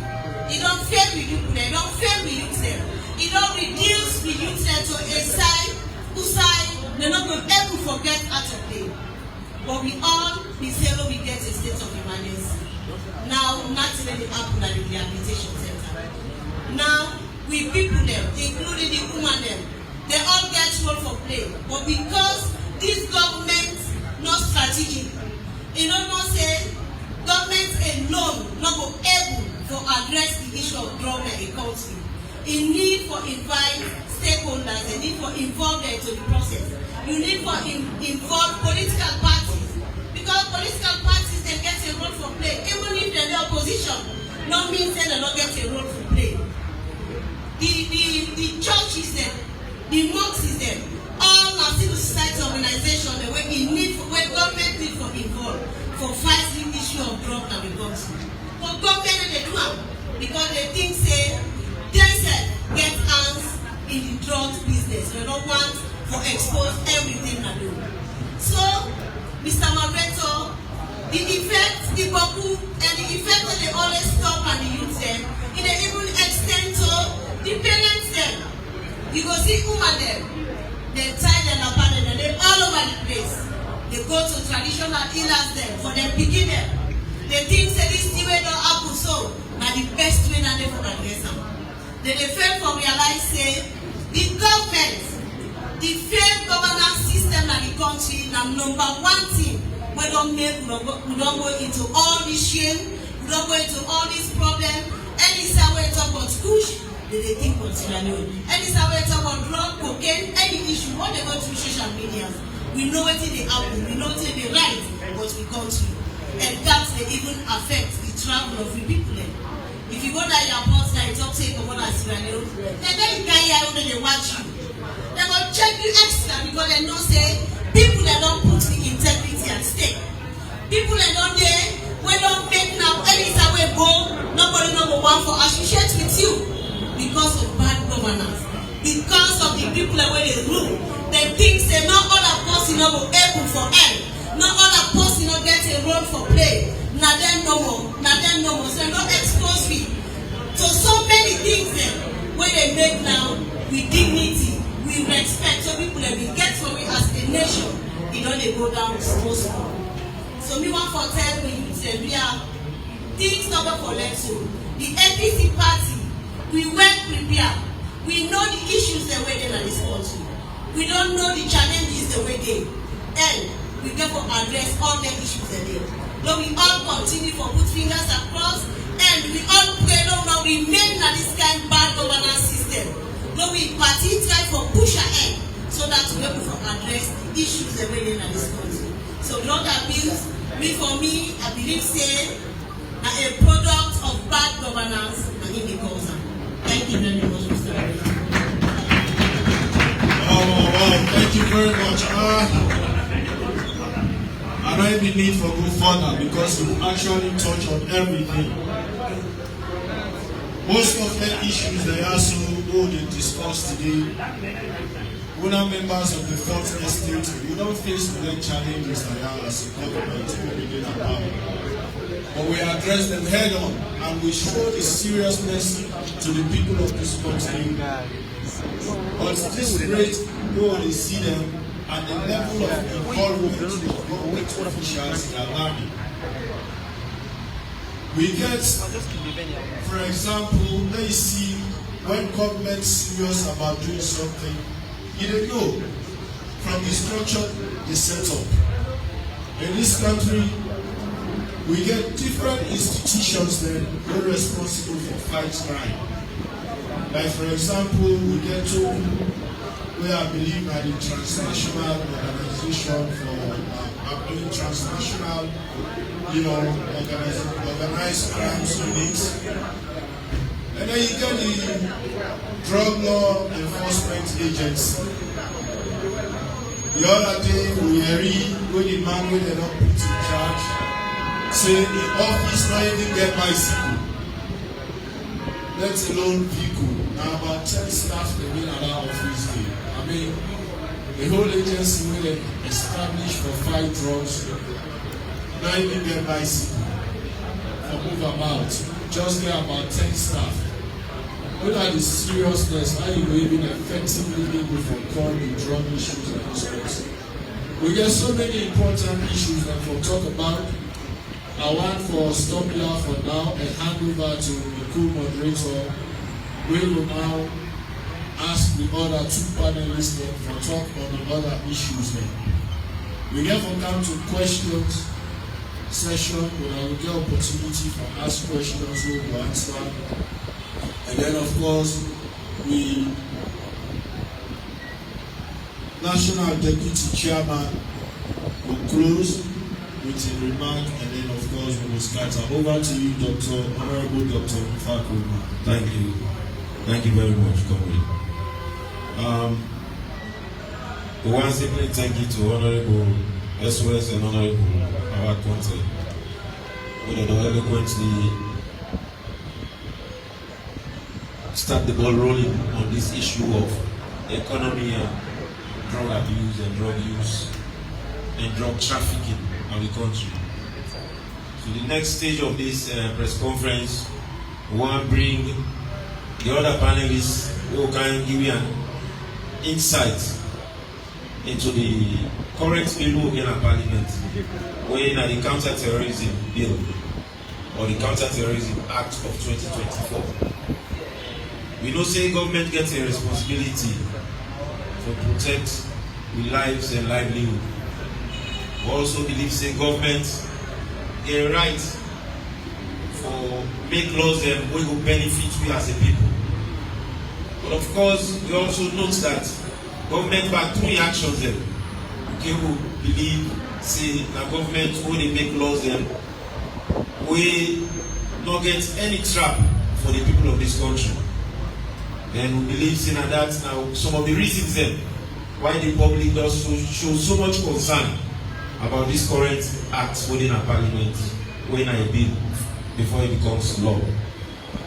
It don't fail with people there. It don't fail with youth there. It don't reduce the youth there to a side whose side they're not going to ever forget how to play. But we all say we get a state of emergency. Now nothing really happen at the rehabilitation center. Now we people them, including the woman them, they all get role for play. But because this government not strategic, you know not say government alone not go able to address the issue of drug in the country. In need for invite stakeholders, they need for involve them to the process. You need for involve political parties. Because political parties they get a role for play. Even if they're the opposition, no means they don't get a role for play. The churches them, the mosques them, all our civil society organizations they were in need for where government need for involve for fighting the issue of drug in the country. But government they do it because they think say themselves get hands in the drug business. They don't want to expose everything they do. So, Mr. Moderator, the effect, the Baku, and the effect that they always stop and the youth them, it even extend to the parents them. You go see women them, they tie them apart and they're all over the place. They go to traditional healers them for them picking them. They think that this thing way don't happen so, now the best way that they for address them. Then they fail to realize say the government, the failed governance system in the country, the number one thing we don't go into all this shame, we don't go into all these problems. Any time we talk about push, they think about Sierra Leone. Any time we talk about drug, cocaine, any issue, what they go through social media, we know what they happen, we know what they right, but we go through. And that they even affect the travel of the people. If you go to your airport now, you talk to a commander at Sierra Leone, then they guy here when they watch you. They will check you extra because they know say people that don't put the integrity at stake. People that don't there, we don't make now anytime we go, nobody number one for associate with you because of bad governance. Because of the people that when they rule, they think they not all of us able for help. No other person no get a role for play. Na them no more. Na them no more. So don't expose me to so many things wey they make now with dignity, with respect. So people that we get from it as a nation, it don't dey go down small small. So me want for tell me, we are things not for let's so. The APC party, we well prepared. We know the issues the way they are in this country. We don't know the challenges the way they, and we get to address all the issues that they. But we all continue to put fingers across, and we all pray now remain in this kind of bad governance system. But we party try for push ahead so that we able to address the issues the way they are in this country. So drug abuse, for me, I believe say a product of bad governance and in the cause. Thank you very much, Mr. President. Wow, thank you very much. I don't even need to go further because you actually touch on everything. Most of the issues they also they discussed today, we are members of the fourth estate, we don't face the challenges that are as a government within our power. But we address them head on and we show the seriousness to the people of this country. But this rate, we see them at the level of involvement of government officials is alarming. We get, for example, let's see when government is serious about doing something, you don't know from the structure they set up. In this country, we get different institutions that are responsible for fighting crime. Like for example, we get to where I believe that the transnational organization for transnational, organized crimes units. And then you get the drug law enforcement agency. The other day we read when the man when they don't put in charge. Say the office not even get bicycle, let alone vehicle. Now about 10 staff they been at our office there. I mean, the whole agency will establish for fight drugs, not even get bicycle for move about, just get about 10 staff. What are the seriousness? How you will even effectively able to control the drug issues and aspects? We get so many important issues that we'll talk about. I want for stop here for now and hand over to the co-moderator. We will now ask the other two panelists for talk on the other issues then. We get to come to questions session where I will get opportunity for ask questions we will answer. And then of course we National Deputy Chairman will close with a remark, and then of course we will scatter. Over to you, Honorable Dr. Fakuma. Thank you. Thank you very much, comrade. Once again, thank you to Honorable SOS and Honorable our Conte, who have eloquently start the ball rolling on this issue of economy and drug abuse and drug use and drug trafficking of the country. So the next stage of this press conference, we want to bring the other panelists who can give you an insight into the current bill in our parliament, when the counter-terrorism bill or the counter-terrorism act of 2024. We know say government gets a responsibility to protect the lives and livelihood. We also believe say government a right for make laws that will benefit we as a people. But of course, we also note that government back through actions them, people believe say the government when they make laws them, we not get any trap for the people of this country. And we believe say that now some of the reasons then why the public does show so much concern about this current act within our parliament when I bill before it becomes law.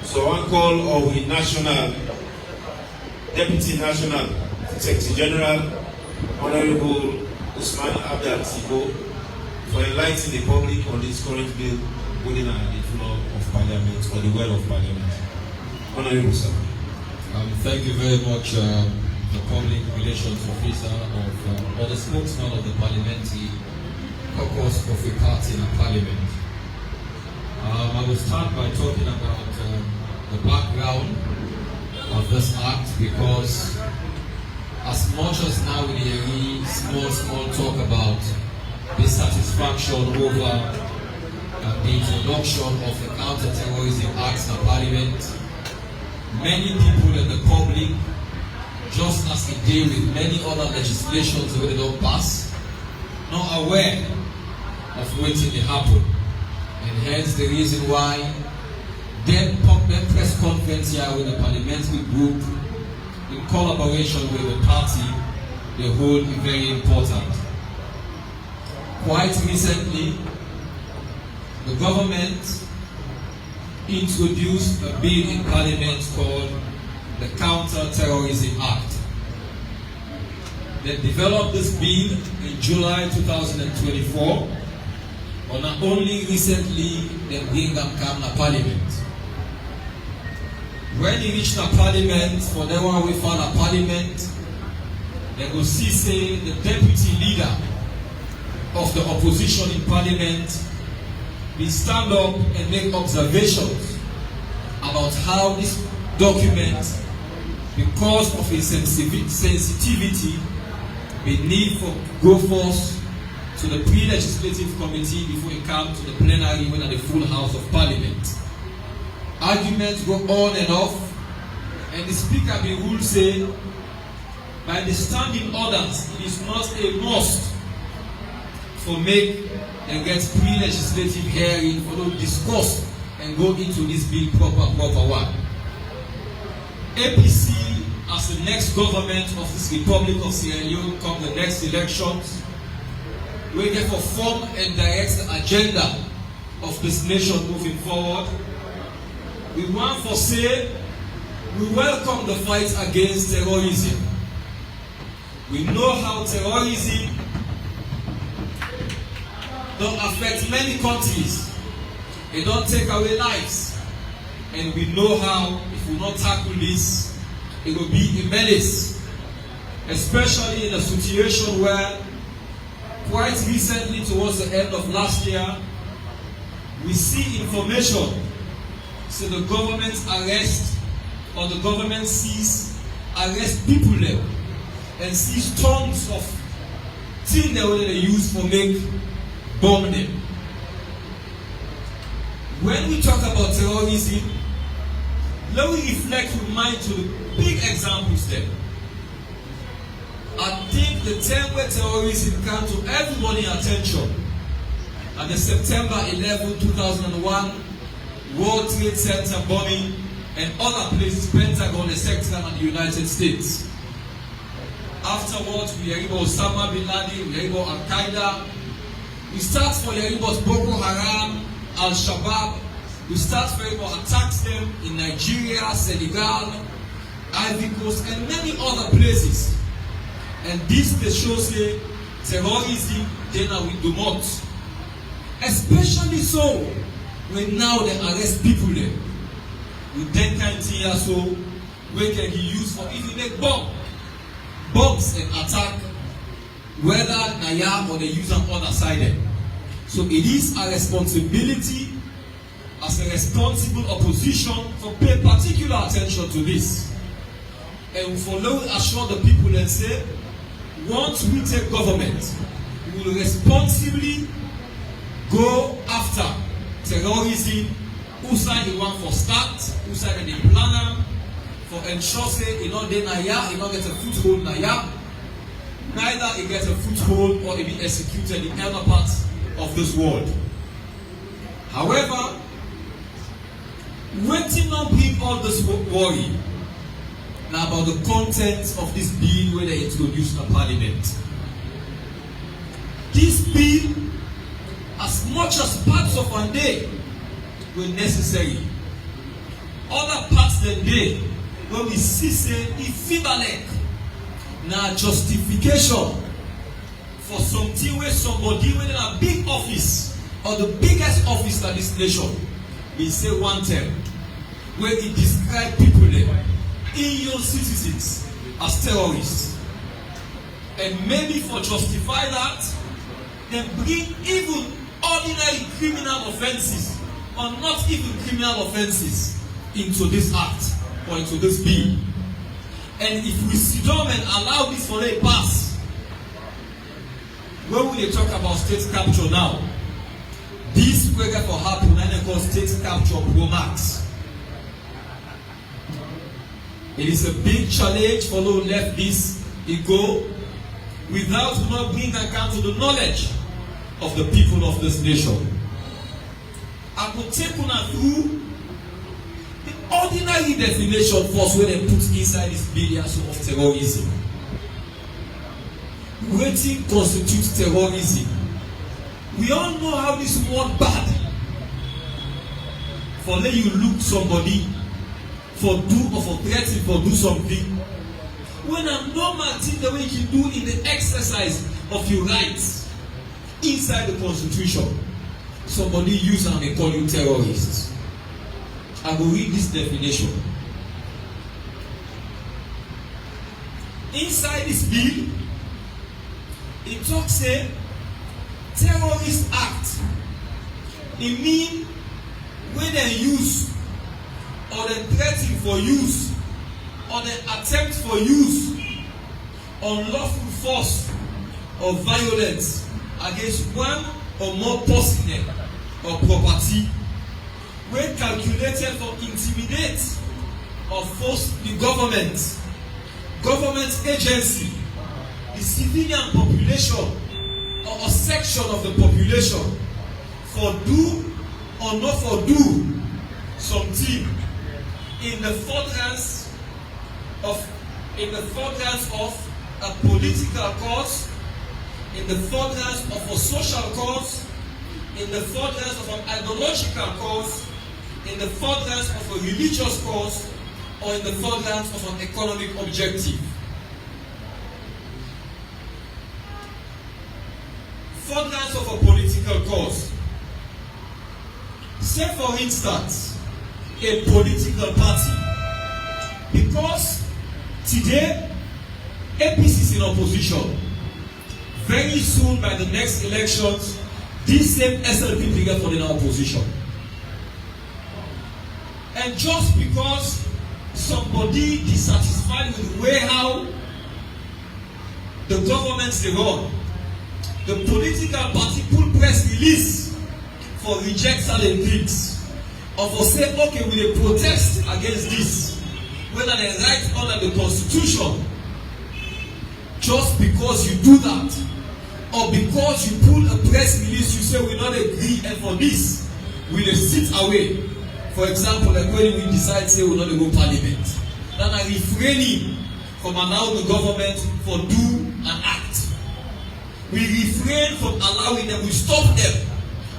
So I call our national Deputy National Secretary General Honorable Usman Abdel Sibo for enlightening the public on this current bill within the floor of Parliament or the well of Parliament. Honorable sir. Thank you very much, the Public Relations Officer or the spokesman of the Parliamentary Caucus of a party in Parliament. I will start by talking about the background of this act, because as much as now we hear small talk about dissatisfaction over the introduction of the Counter-Terrorism Act in Parliament, many people in the public, just as they deal with many other legislations that they don't pass, not aware of what will happen. And hence the reason why then press conference here with the parliamentary group in collaboration with the party, they hold very important. Quite recently, the government introduced a bill in Parliament called the Counter-Terrorism Act. They developed this bill in July 2024, but not only recently they bring them come to Parliament. When they reach the Parliament, for them when we found a Parliament, they will see say the deputy leader of the opposition in Parliament will stand up and make observations about how this document, because of its sensitivity, may need for go forth to the pre-legislative committee before it comes to the plenary when at the full House of Parliament. Arguments go on and off, and the Speaker may rule say, by the standing orders, it is not a must for make and get pre-legislative hearing for them to discuss and go into this bill proper one. APC, as the next government of this Republic of Sierra Leone come the next elections, will therefore form and direct the agenda of this nation moving forward. We want for say, we welcome the fight against terrorism. We know how terrorism don't affect many countries. It don't take away lives. And we know how, if we not tackle this, it will be a menace. Especially in a situation where, quite recently, towards the end of last year, we see information. So the government arrest, or the government arrest people there, and seize tons of things that they use for make bomb them. When we talk about terrorism, let me reflect with mind to the big examples there. I think the time where terrorism came to everybody's attention at the September 11, 2001 World Trade Center bombing and other places, Pentagon, etc., and the United States. Afterwards, we hear about Osama bin Laden, we hear about Al-Qaeda. We start for hearing about Boko Haram, Al-Shabaab. We start for hearing about attacks them in Nigeria, Senegal, Ivory Coast, and many other places. And this they show say terrorism, then we do not. Especially so when now they arrest people there with that kind of thing so where can be used for if you make bombs and attack whether Naya or they use on other side. So it is a responsibility as a responsible opposition to pay particular attention to this. And for now assure the people and say, once we take government, we will responsibly go after terrorism, who side the one for start, who side the planner, for ensure say, you know, they Naya, you know, get a foothold Naya, neither it gets a foothold or it be executed in other parts of this world. However, waiting not bring all this worry now about the contents of this bill when they introduced in Parliament. This bill, as much as parts of one day were necessary, other parts than day when we see say equivalent now justification for something where somebody within a big office or the biggest office in this nation, he say one term where he describe people there, EU citizens, as terrorists. And maybe for justify that, they bring even ordinary criminal offenses or not even criminal offenses into this act or into this bill. And if we sit down and allow this for a pass, when we talk about state capture now, this will for happen and they call state capture pro max. It is a big challenge for those left this ego without not bringing account to the knowledge of the people of this nation. I could take una through the ordinary definition first when they put inside this bill of terrorism. Wetin constitutes terrorism? We all know how this word bad. For let you look somebody for do or for threaten for do something. When a normal thing the way you can do in the exercise of your rights inside the constitution, somebody use and they call you terrorists. I will read this definition. Inside this bill, it talks say terrorist act. It mean when they use or they threaten for use or they attempt for use unlawful force or violence against one or more person or property when calculated for intimidate or force the government agency, the civilian population or a section of the population for do or not for do something in the furtherance of a political cause, in the furtherance of a social cause, in the furtherance of an ideological cause, in the furtherance of a religious cause, or in the furtherance of an economic objective. Furtherance of a political cause. Say for instance, a political party. Because today, APC is in opposition. Very soon by the next elections, this same SLP will get for the opposition. And just because somebody dissatisfied with the way how the governments they run, the political party put press release for reject certain things, or for say, okay, we will protest against this, whether they write under the constitution. Just because you do that, or because you pull a press release, you say we not agree, and for this, we will sit away. For example, like when we decide say we not go parliament, then I refraining from allowing the government for do and act. We refrain from allowing them, we stop them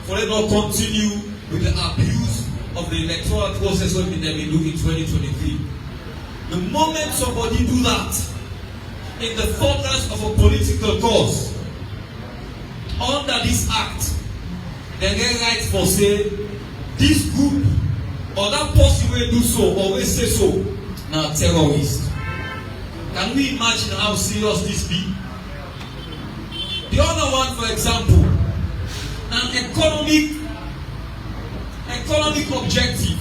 for them not continue with the abuse of the electoral process what they will do in 2023. The moment somebody do that in the furtherance of a political cause under this act, they get right for say this group or that person will do so or will say so now terrorist. Can we imagine how serious this be? The other one, for example, an economic objective.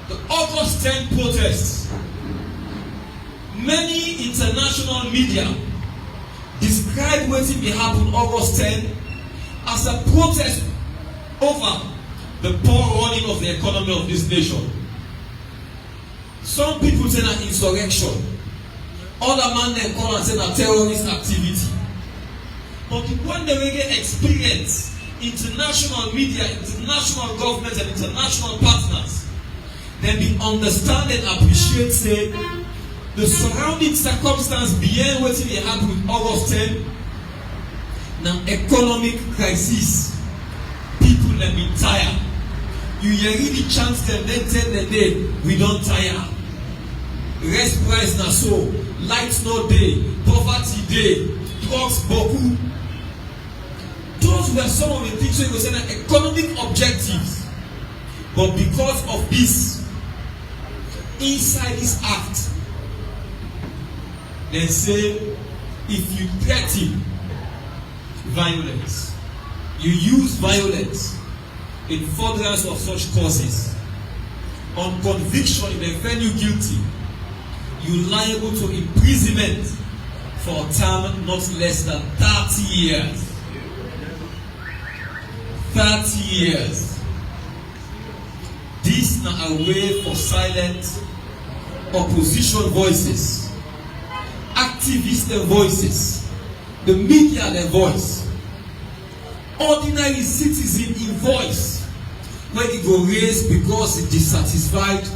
The August 10 protests. Many international media describe what will happen August 10 as a protest over the poor running of the economy of this nation. Some people say that insurrection. Other man they call and say that terrorist activity. But when they will get experience, international media, international governments and international partners, then they understand and appreciate say the surrounding circumstance beyond what will happen with August 10. Now economic crisis. People have been tired. You really chance them, then tell them day we don't tire. Rest price na so, light no day, poverty day, drugs, boku. Those were some of the things we say that economic objectives. But because of this, inside this act, they say if you threaten violence, you use violence in furtherance of such causes, on conviction, if they find you guilty, you are liable to imprisonment for a term not less than 30 years. 30 years. This na a way for silent opposition voices, activist voices, the media their voice, ordinary citizen in voice, where it go raise because it dissatisfied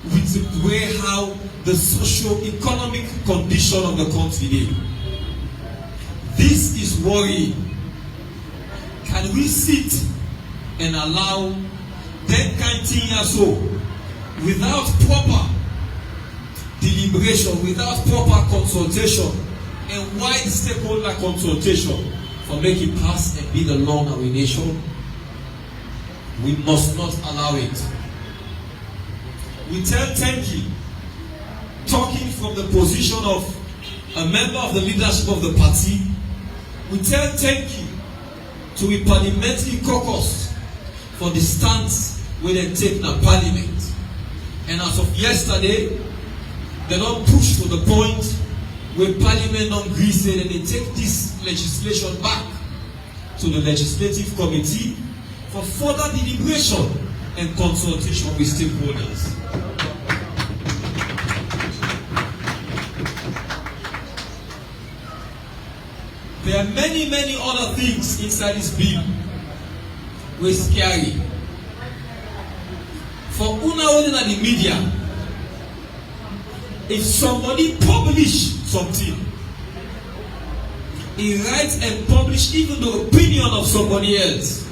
with the way how the socio-economic condition of the country is. This is worrying. Can we sit and allow 10 kind years old without proper deliberation, without proper consultation and wide stakeholder consultation for making it pass and be the law in our nation? We must not allow it. We tell Tenki, talking from the position of a member of the leadership of the party, we tell Tenki to be parliamentary caucus for the stance where they take the parliament. And as of yesterday, they don't push to the point where parliament don't agree, say that they take this legislation back to the legislative committee for further deliberation and consultation with stakeholders. There are many other things inside this bill which is scary. For una in the media, if somebody publish something, he writes and publish even the opinion of somebody else,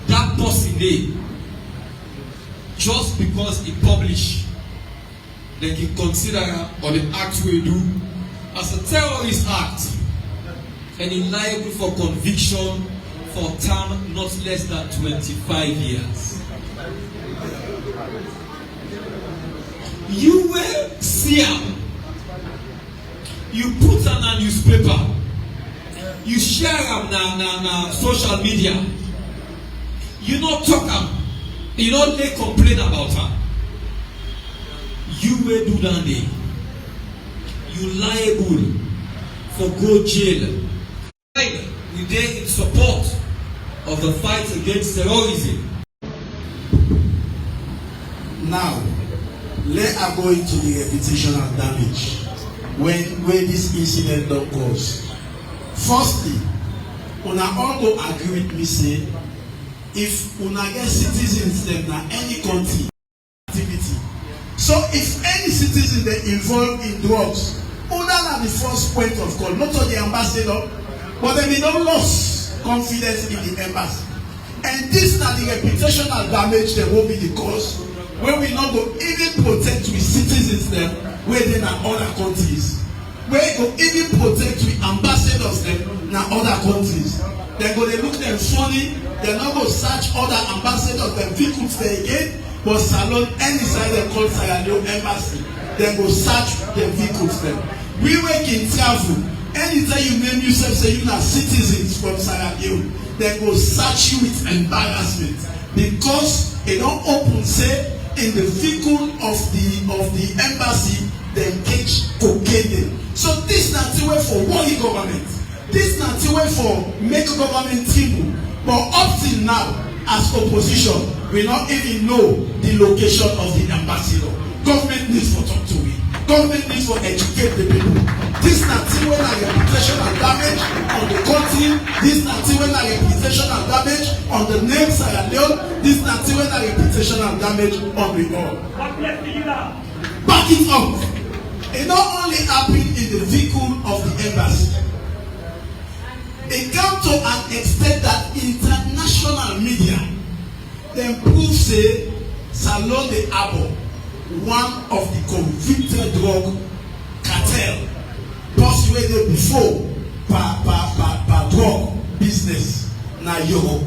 that person there, just because he publish, they can consider or the act we do as a terrorist act and is liable for conviction for a term not less than 25 years. You will see him. You put on a newspaper. You share them na social media. You not talk them. You not they complain about her. You will do that day. You liable for go jail. We there in support of the fight against terrorism. Now, let us go into the reputational damage when this incident don't cause. Firstly, una all go agree with me say if una get citizens dem na any country activity. So if any citizen dey involved in drugs, una na the first point of call, not to the ambassador, but dem dey don lost confidence in the embassy. And this na the reputational damage dem will be the cause when we not go even protect with citizens them where they na other countries, where go even protect with ambassadors them na other countries. They go they look them funny, they not go search other ambassadors them vehicles there again, but salon any side they call Sierra Leone embassy, they go search them vehicles them. We work in travel, anytime you name yourself say you are citizens from Sierra Leone, they go search you with embarrassment because they don't open say in the vehicle of the embassy they catch cocaine. So this not the way for worry government. This not the way for make government tremble. But up till now, as opposition, we not even know the location of the ambassador. Government needs for talk to me. Government needs for educate the people. This not the way like reputational damage on the country. This not the way like reputational damage on the name Sierra Leone. This not the way like reputational damage on the all. Back it up. It not only happened in the vehicle of the embassy. It came to an extent that international media then prove say Salon de Abo, one of the convicted drug cartel, amount wey dey before per drug business na Europe.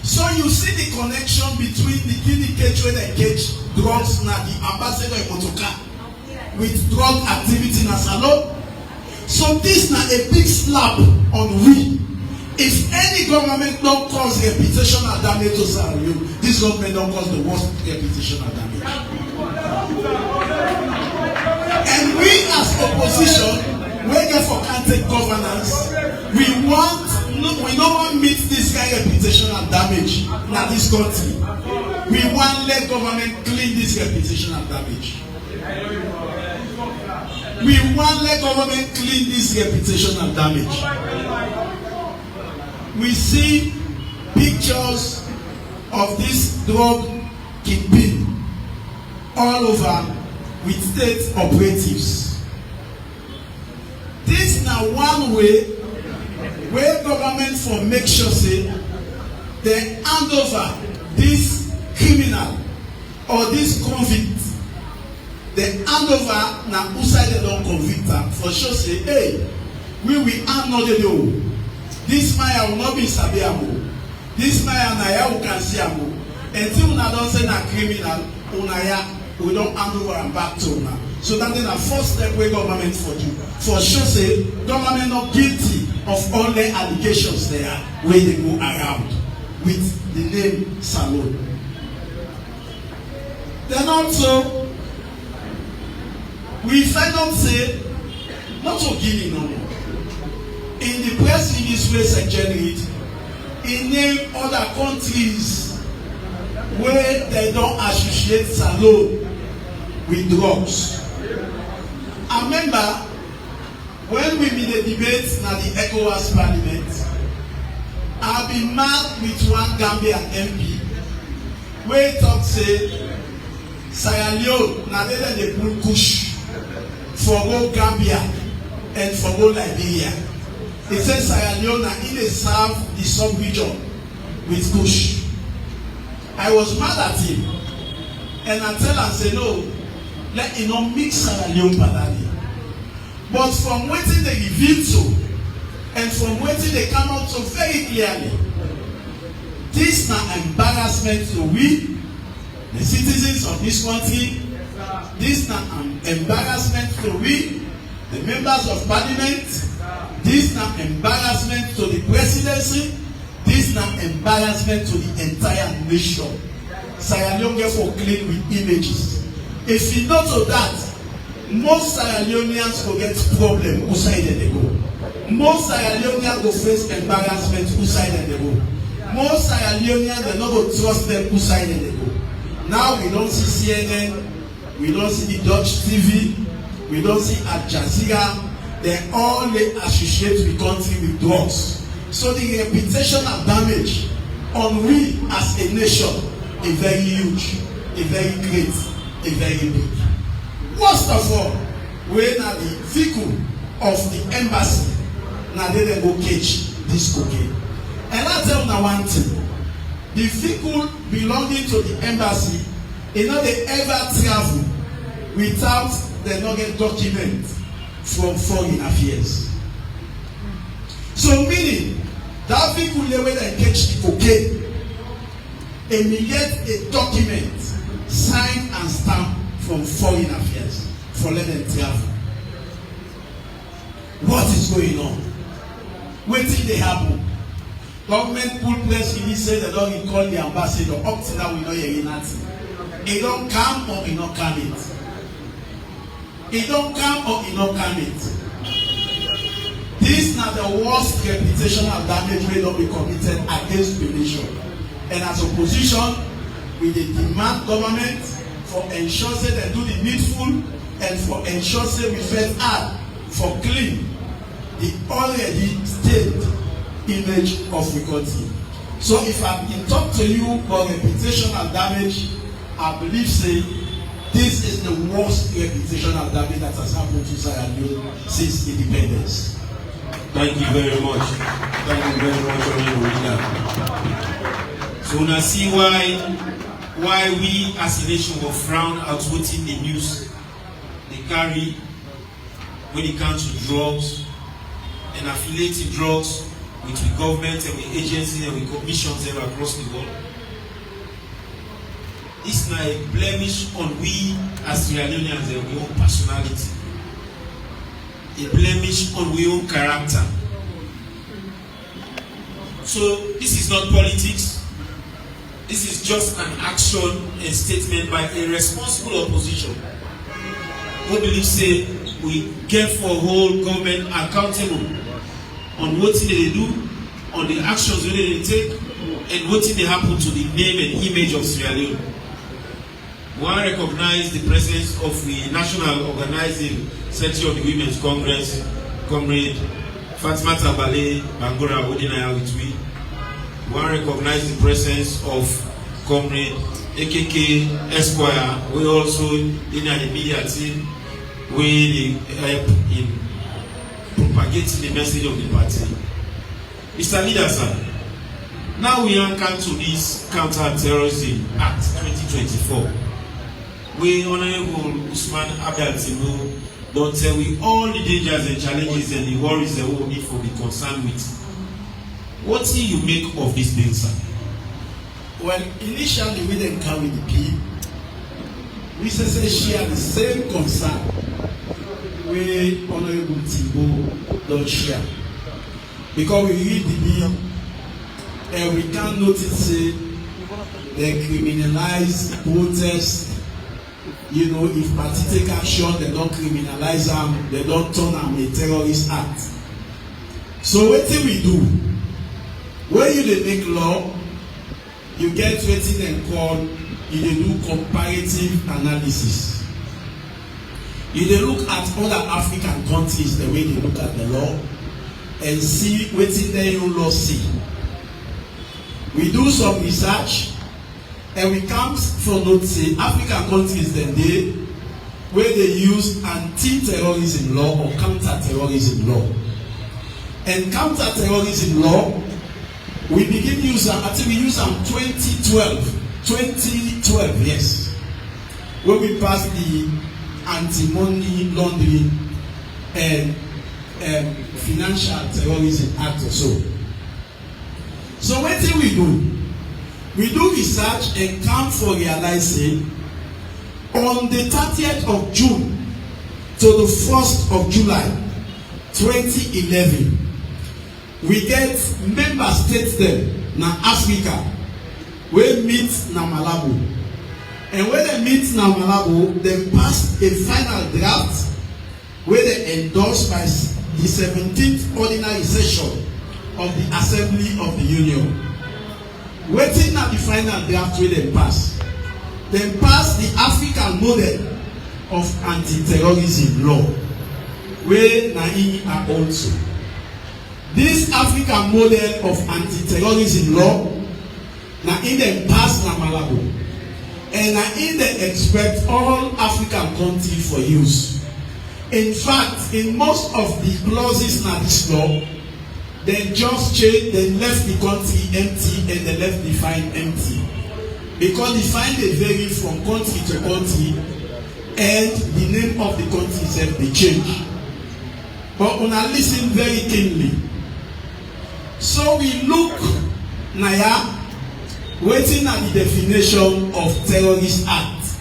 So you see the connection between the syndicate wey dey catch drugs na the ambassador in motorcar with drug activity na Salone. So this na a big slap on we. If any government don cause reputational damage to Sierra Leone, this government don cause the worst reputational damage. And we as opposition, wey get for country governance, we no wan meet this kind of reputational damage na this country. We wan let government clean this reputational damage. We wan let government clean this reputational damage. We see pictures of this drug kingpin all over with state operatives. This na one way where government for make sure say they hand over this criminal or this convict. They hand over na who side they don convict am for sure say, hey, we will hand no dey do. This man will not be sabiamo. This man na ya who can see amo. Until una don say na criminal, una ya we don hand over am back to una. So that is the first step wey government for do. For sure say government not guilty of all the allegations there wey dey go around with the name Salone. Then also we find out say not to Guinea no more. In the press release wey generate, e name other countries where they don associate Salone with drugs. I remember when we bin dey debate na the ECOWAS parliament, I been mad with one Gambian MP wey talk say Sierra Leone na there dey pull kush for go Gambia and for go Liberia. He said Sierra Leone in dey serve the sub-region with kush. I was mad at him and I tell am say no, let him not mix Sierra Leone padali. But from wetin they reveal to and from wetin they come out so very clearly, this na embarrassment to we, the citizens of this country. This na an embarrassment to we, the members of parliament. This na embarrassment to the presidency. This na embarrassment to the entire nation. Sierra Leone get for clean with images. If you know to that, most Sierra Leoneans go get problem outside they go. Most Sierra Leoneans go face embarrassment outside they go. Most Sierra Leoneans they not go trust them outside they go. Now we don't see CNN, we don't see the Dutch TV, we don't see Al Jazeera. They all associate the country with drugs. So the reputational damage on we as a nation is very huge, is very great, is very big. Worst of all, when are the vehicle of the embassy now they go catch this cocaine. And I tell you one thing, the vehicle belonging to the embassy, you know they ever travel without they not get document from foreign affairs. So meaning that vehicle where they catch the cocaine, and we get a document signed and stamped from foreign affairs for let them travel. What is going on? Wetin dey happen? Government pull press release say they don call the ambassador. Up till now we no hear nothing. E don come or e no come it. E don come or e no come it. This na the worst reputational damage wey don be committed against the nation. And as opposition, we dey demand government for ensure say they do the needful and for ensure say we first hard for clean the already stained image of the country. So if I been talk to you about reputational damage, I believe say this is the worst reputational damage that has happened to Sierra Leone since independence. Thank you very much. Thank you very much, Honorable. So now see why we as a nation will frown at what in the news they carry when it comes to drugs and affiliating drugs with the government and with agencies and with commissions across the world. This is not a blemish on we as Sierra Leoneans and we own personality. A blemish on we own character. So this is not politics. This is just an action and statement by a responsible opposition who believe say we get for whole government accountable on what they do, on the actions that they take, and what they happen to the name and image of Sierra Leone. We want to recognize the presence of the National Organizing Secretary of the Women's Congress, Comrade Fatima Tabale Bangura Odinaya with me. We want to recognize the presence of Comrade AKK Esquire. We also in the media team, we help in propagating the message of the party. Mr. Leader, sir, now we are come to this Counter-Terrorism Act 2024. We Honorable Usman Abdel Tibu don't tell we all the dangers and challenges and the worries that we will need to be concerned with. What do you make of this bill, sir? Well, initially we didn't carry the bill. We say share the same concern we Honorable Tibu don't share. Because we read the bill and we can't notice they criminalize protests. You know, if party take action, they don't criminalize them, they don't turn them a terrorist act. So what do we do? When you dey make law, you get wetin dem call, you dey do comparative analysis. You dey look at other African countries the way they look at the law and see wetin their own law say. We do some research and we come for note say African countries dem dey where they use anti-terrorism law or counter-terrorism law. And counter-terrorism law, we begin use them, I think we use them 2012, yes. When we passed the anti-money laundering and financial terrorism act or so. So what do? We do research and come for realizing on the 30th of June to the 1st of July 2011, we get member states there na Africa wey meet na Malabo, and when they meet na Malabo, they pass a final draft wey they endorsed by the 17th ordinary session of the Assembly of the Union. Wetin na the final draft wey they pass? They pass the African model of anti-terrorism law wey na im are also. This African model of anti-terrorism law na in dem pass na Malabo, and na in dem expect all African countries for use. In fact, in most of the clauses na this law, they just change, they left the country empty and they left the fine empty. Because the fine dey vary from country to country and the name of the country itself dey change. But una listen very keenly. So we look naya wetin na the definition of terrorist act,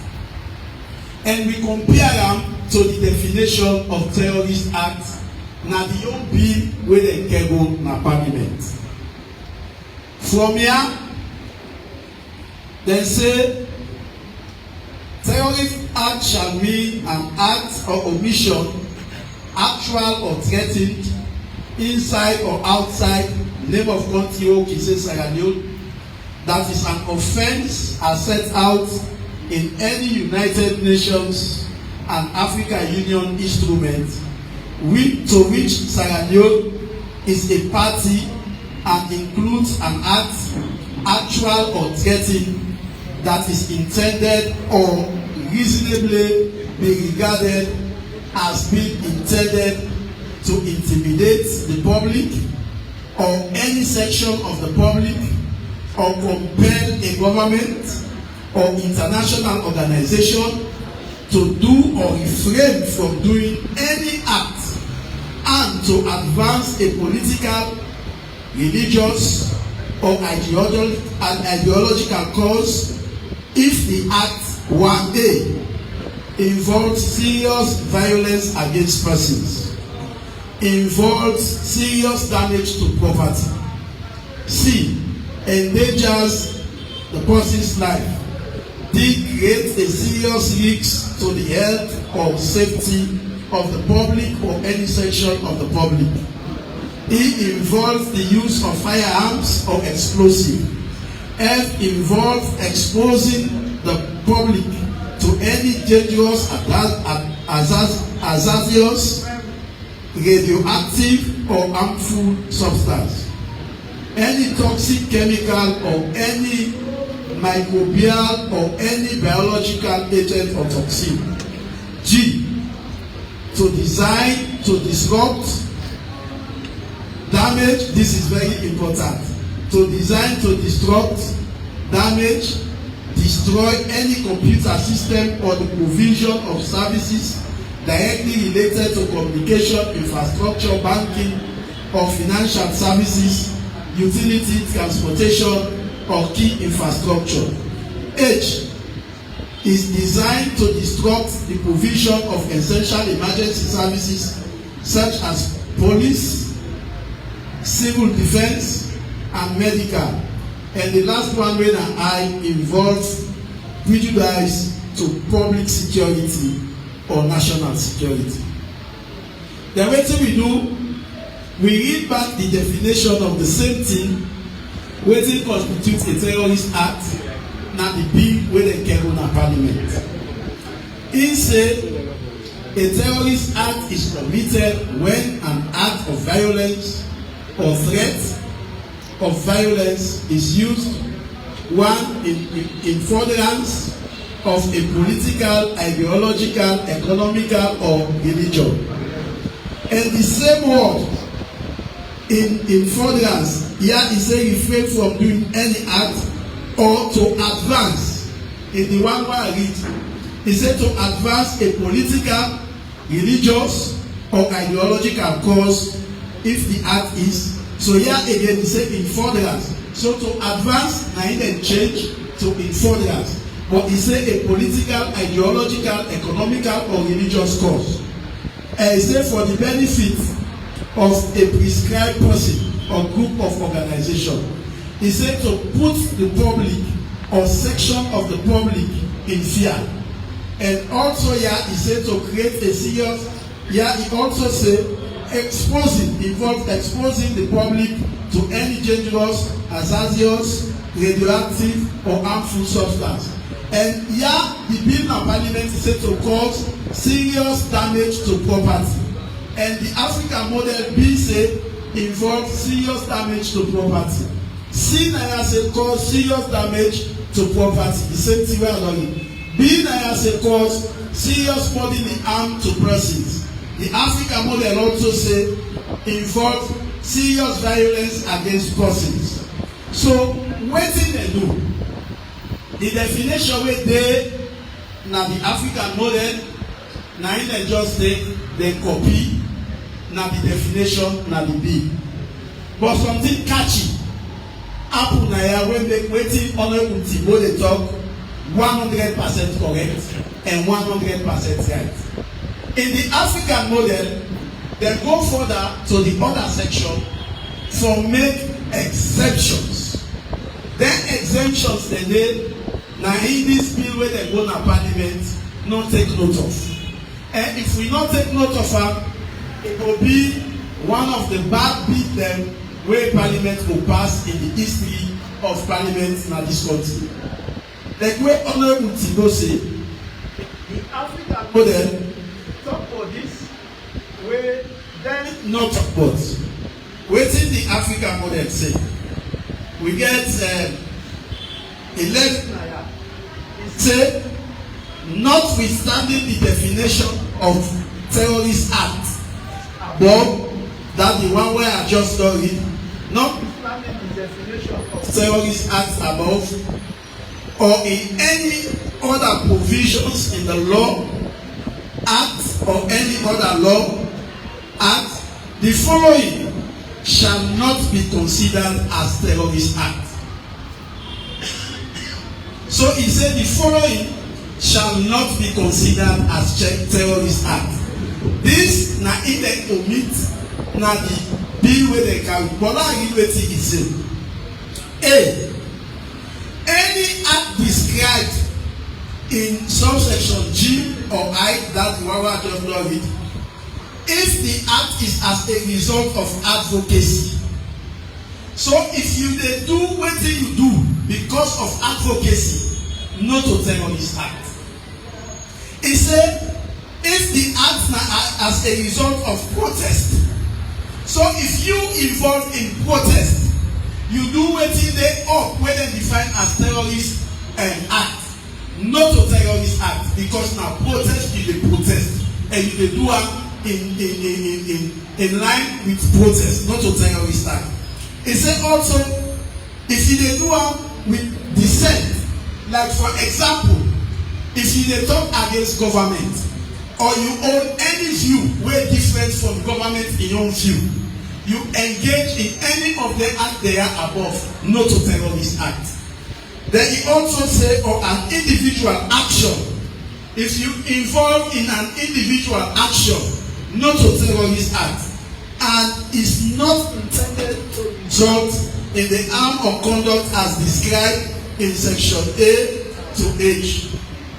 and we compare am to the definition of terrorist act na the old bill wey dem kego na parliament. From here, dem say terrorist act shall mean an act or omission, actual or threatened, inside or outside name of country or say Sierra Leone, that is an offence as set out in any United Nations and African Union instrument to which Sierra Leone is a party and includes an act, actual or threatened, that is intended or reasonably be regarded as being intended to intimidate the public or any section of the public, or compel a government or international organization to do or refrain from doing any act to advance a political, religious, or ideological cause if the act 1A involves serious violence against persons, involves serious damage to property, C, endangers the person's life, D, creates a serious risk to the health or safety of the public or any section of the public, E, involves the use of firearms or explosive, F, involves exposing the public to any dangerous, hazardous, radioactive or harmful substance, any toxic chemical or any microbial or any biological agent or toxin. G, to design, to disrupt, damage, this is very important, to design, to disrupt, damage, destroy any computer system or the provision of services directly related to communication, infrastructure, banking, or financial services, utility, transportation, or key infrastructure. H, is designed to disrupt the provision of essential emergency services such as police, civil defense, and medical. And the last one, when I involves prejudice to public security or national security. Then what we do, we read back the definition of the same thing, wetin constitutes a terrorist act, na the bill wey dem carry na parliament. He say a terrorist act is committed when an act of violence or threat of violence is used, one, in furtherance of a political, ideological, economical, or religion. And the same word in furtherance here is say refrain from doing any act or to advance. In the one where I read, he said to advance a political, religious, or ideological cause if the act is. So here again he said in furtherance. So to advance, now he then change to in furtherance. But he said a political, ideological, economical, or religious cause. And he said for the benefit of a prescribed person or group of organization. He said to put the public or section of the public in fear. And also here he said to create a serious, here he also said exposing, involves exposing the public to any dangerous, hazardous, radioactive, or harmful substance. And here the bill of parliament is said to cause serious damage to property. And the African model B say involves serious damage to property. C now say cause serious damage to property. The same thing we are learning. B now say cause serious bodily harm to persons. The African model also say involves serious violence against persons. So wetin dem do? The definition wey dey na the African model, na im dem just take dem copy. Na the definition, na the bill. But something catchy happen na here wey make wetin Honourable Thibault dey talk 100% correct and 100% right. In the African model, dem go further to the other section for make exemptions. Then exemptions dem dey na in this bill wey dem go na parliament no take note of. And if we no take note of am, it will be one of the bad bill dem wey parliament go pass in the history of parliament na this country. Like wey Honourable Thibault say, the African model talk for this wey dem no talk about. Wetin the African model say? We get 11 naira. It say, notwithstanding the definition of terrorist act, but that the one where I just told you, notwithstanding the definition of terrorist act above, or in any other provisions in the law, act, or any other law, act, the following shall not be considered as terrorist act. So he said the following shall not be considered as terrorist act. This na in the omit na the bill wey dem carry, but now I read wetin e say. A, any act described in subsection G or I, that the one I just not read, if the act is as a result of advocacy. So if you dey do wetin you do because of advocacy, not to terrorist act. He said if the act na as a result of protest. So if you involve in protest, you do wetin dey up wey dem define as terrorist act, not to terrorist act, because na protest you dey protest and you dey do am in line with protest, not to terrorist act. He said also if you dey do am with dissent, like for example, if you dey talk against government or you hold any view wey different from government in your view, you engage in any of the act they are above, not to terrorist act. Then he also say, or an individual action, if you involve in an individual action, not to terrorist act, and is not intended to result in the harm or conduct as described in section A to H.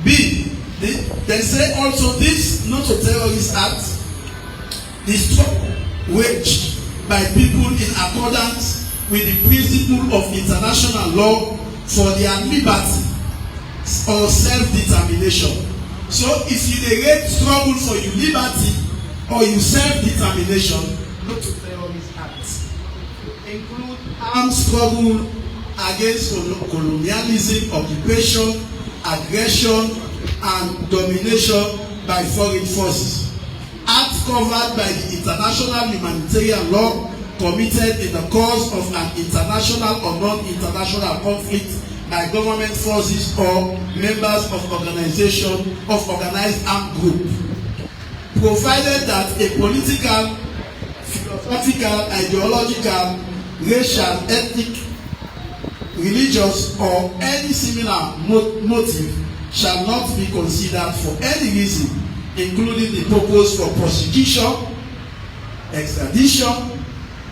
B, they say also this not to terrorist act is struggle waged by people in accordance with the principle of international law for their liberty or self-determination. So if you dey struggle for your liberty or your self-determination, not to terrorist acts, include armed struggle against colonialism, occupation, aggression, and domination by foreign forces. Acts covered by the international humanitarian law committed in the course of an international or non-international conflict by government forces or members of organized armed group, provided that a political, philosophical, ideological, racial, ethnic, religious, or any similar motive shall not be considered for any reason, including the purpose for prosecution, extradition,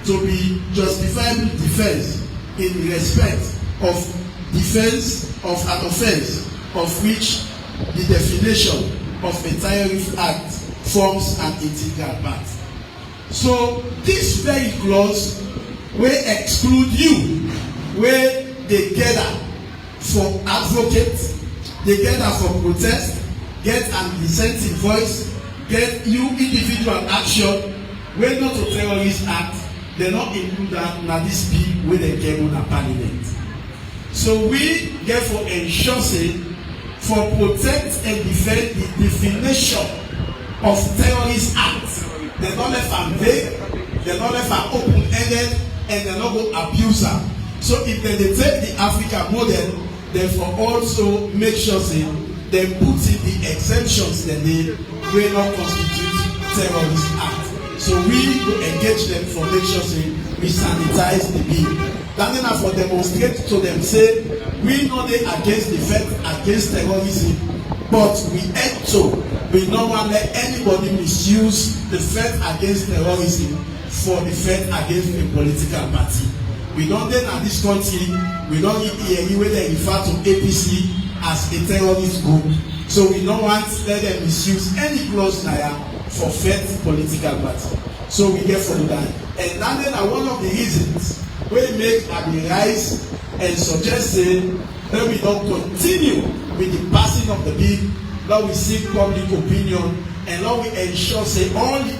to be justifiable defense in respect of defense of an offense of which the definition of a terrorist act forms an integral part. So this very clause will exclude you, where they gather for advocate, they gather for protest, get an dissenting voice, get you individual action, wey not to terrorist act, they not include that na this bill wey dem get on parliament. So we therefore ensure say for protect and defend the definition of terrorist act, they not left am vague, they not left am open-ended, and they not go abuse am. So if they take the African model, therefore also make sure say they put in the exemptions that they will not constitute terrorist act. So we go engage them for make sure say we sanitize the bill. That mean for demonstrate to them say we know they against the fight against terrorism, but we don't want to let anybody misuse the fight against terrorism for the fight against a political party. We don't then at this country, we don't hear where they refer to APC as a terrorist group. So we don't want to let them misuse any clause there for faith political party. So we get from that. And that then are one of the reasons we make Abi rise and suggest that we don't continue with the passing of the bill, that we seek public opinion, and that we ensure say all the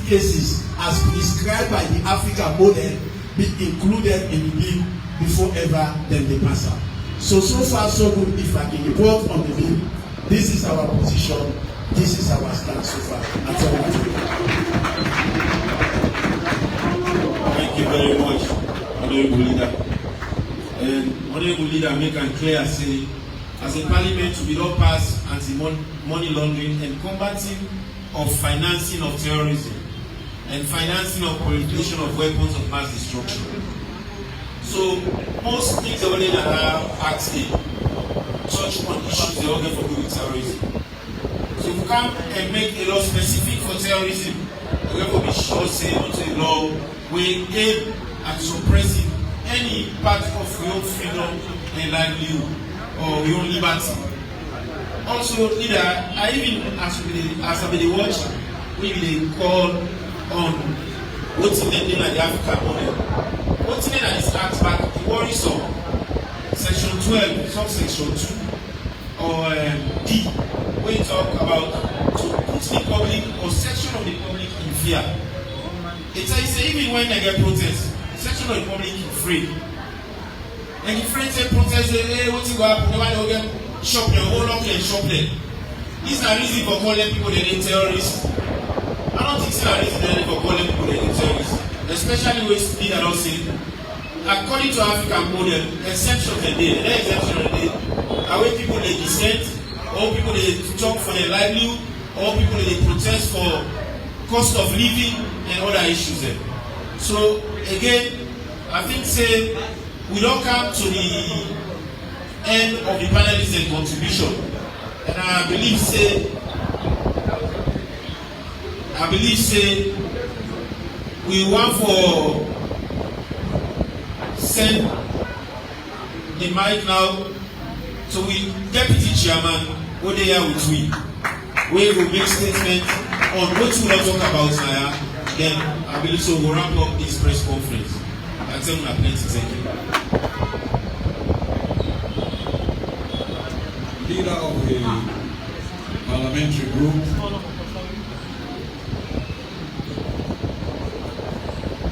cases as prescribed by the African model be included in the bill before ever then they pass out. So far so good. If I can report on the bill, this is our position, this is our stand so far. That's all I Thank you very much, Honorable Leader. And Honorable Leader make it clear say, as a parliament we don't pass anti-money laundering and combating of financing of terrorism. and financing of proliferation of weapons of mass destruction. So most things already that are actually touch on issues they all get for do with terrorism. So if we come and make a law specific for terrorism, we have to be sure say onto a law we aim at suppressing any part of your own freedom and livelihood or your own liberty. Also, either I even as I be the watch, we dey call on what's in the like the African model. What's in that is act back the worrisome. Section 12, subsection 2, or D, where you talk about to put the public or section of the public in fear. It says even when they get protest, section of the public is free. And the friends say protest, hey, what's it going to happen? They want to shop there, hold on and shop there. This is a reason for calling people that they terrorists. I don't think it's a reason for calling people that they terrorists. Especially with speed and all saying, according to African model, exceptions a day, the exception a day, are where people they dissent, or people they talk for their livelihood, or people they protest for cost of living and other issues there. So again, I think say we don't come to the end of the panelists and contribution, and I believe say we want for send the mic now to we deputy chairman who they are with we. We will make statement on what we will talk about now. Then I believe so we'll wrap up this press conference. I tell you plenty. Thank you. Leader of the parliamentary group,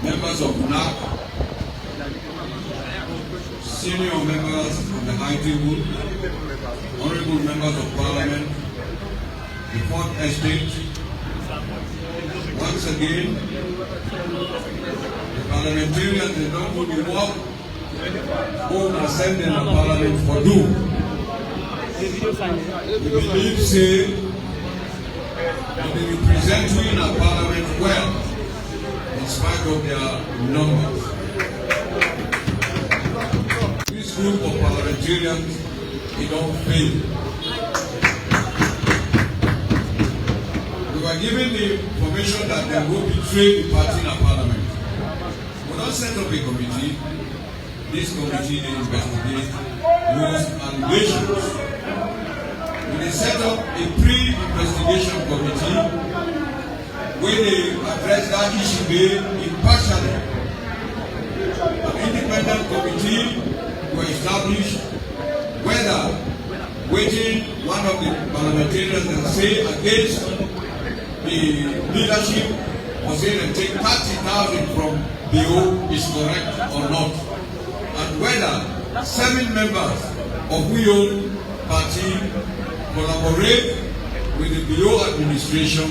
members of NAC, senior members of the High Table, honorable members of Parliament, the Fourth Estate, once again, the parliamentarians they don't do the work who are sending the Parliament for do. We believe say that they represent we in our Parliament well, in spite of their numbers. This group of parliamentarians, they don't fail. We were given the information that they will betray the party in our Parliament. We don't set up a committee. This committee they investigate those allegations. We set up a pre-investigation committee where they address that issue impartially. An independent committee were established whether waiting one of the parliamentarians and say against the leadership or say they take 30,000 from the O is correct or not, and whether 7 members of we own party collaborate with the BO administration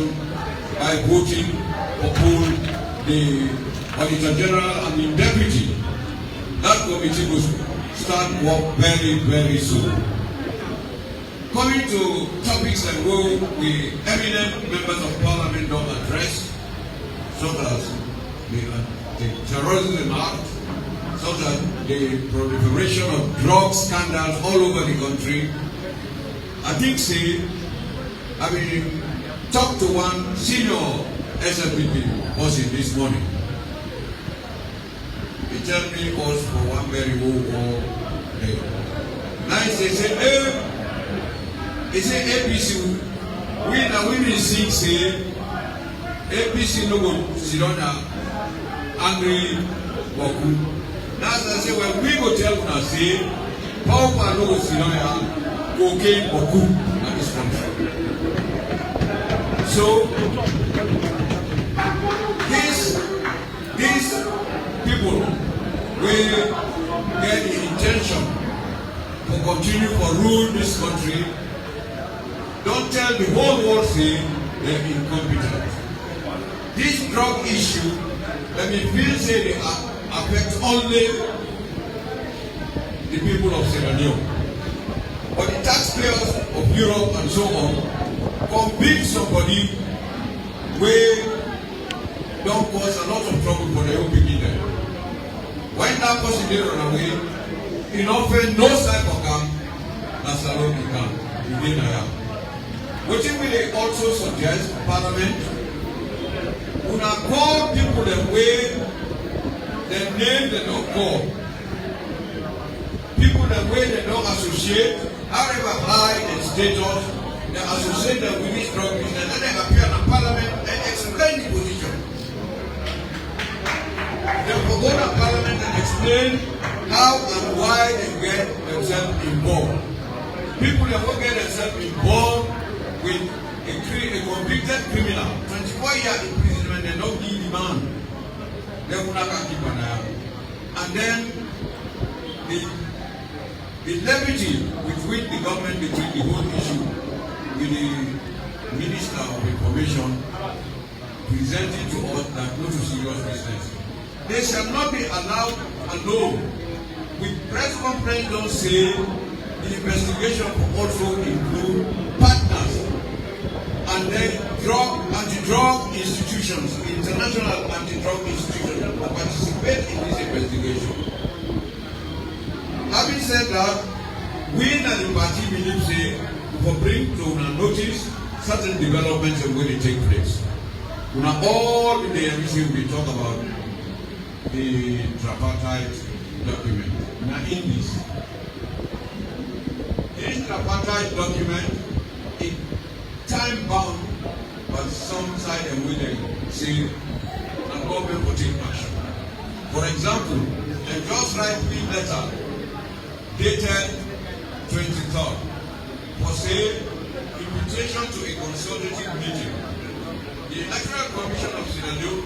by voting upon the Auditor General and the Deputy. That committee will start work very, very soon. Coming to topics that we eminent members of Parliament don't address, such as the Terrorism Act, such as the proliferation of drug scandals all over the country. I think talked to one senior SLPP person this morning. He tell me us for one very old day. Now he say, APC, we see say APC no go sit down angry Boku. Now as I say, when we go tell una say power no go sit down cocaine Boku in this country. So these people will get the intention to continue to rule this country. Don't tell the whole world say they're incompetent. This drug issue, let me feel say they affect only the people of Sierra Leone. But the taxpayers of Europe and so on convict somebody where don't cause a lot of trouble for the old people there. When that person did run away, in often no side for camp, that's a lot of camp. He didn't have. What will they also suggest, Parliament? When I call people the way, the name they don't call. People the way they don't associate, however high the status, they associate them with this drug business, and they appear in Parliament and explain the position. They will go to Parliament and explain how and why they get themselves involved. People that will get themselves involved with a convicted criminal, 24-year imprisonment, they don't give the man. They will not keep an eye. And then the levity with which the government between the whole issue with the Minister of Information presenting to us that go to serious business. They shall not be allowed alone. With press conference don't say the investigation will also include partners and then anti-drug institutions, international anti-drug institutions will participate in this investigation. Having said that, we and the party believe say for bring to our notice certain developments and when they take place. Now all in the emission we talk about the tripartite document. Now in this tripartite document is time bound, but some side and with them say the government will take action. For example, the just right letter dated 23rd for say invitation to a consultative meeting. The Electoral Commission of Sierra Leone,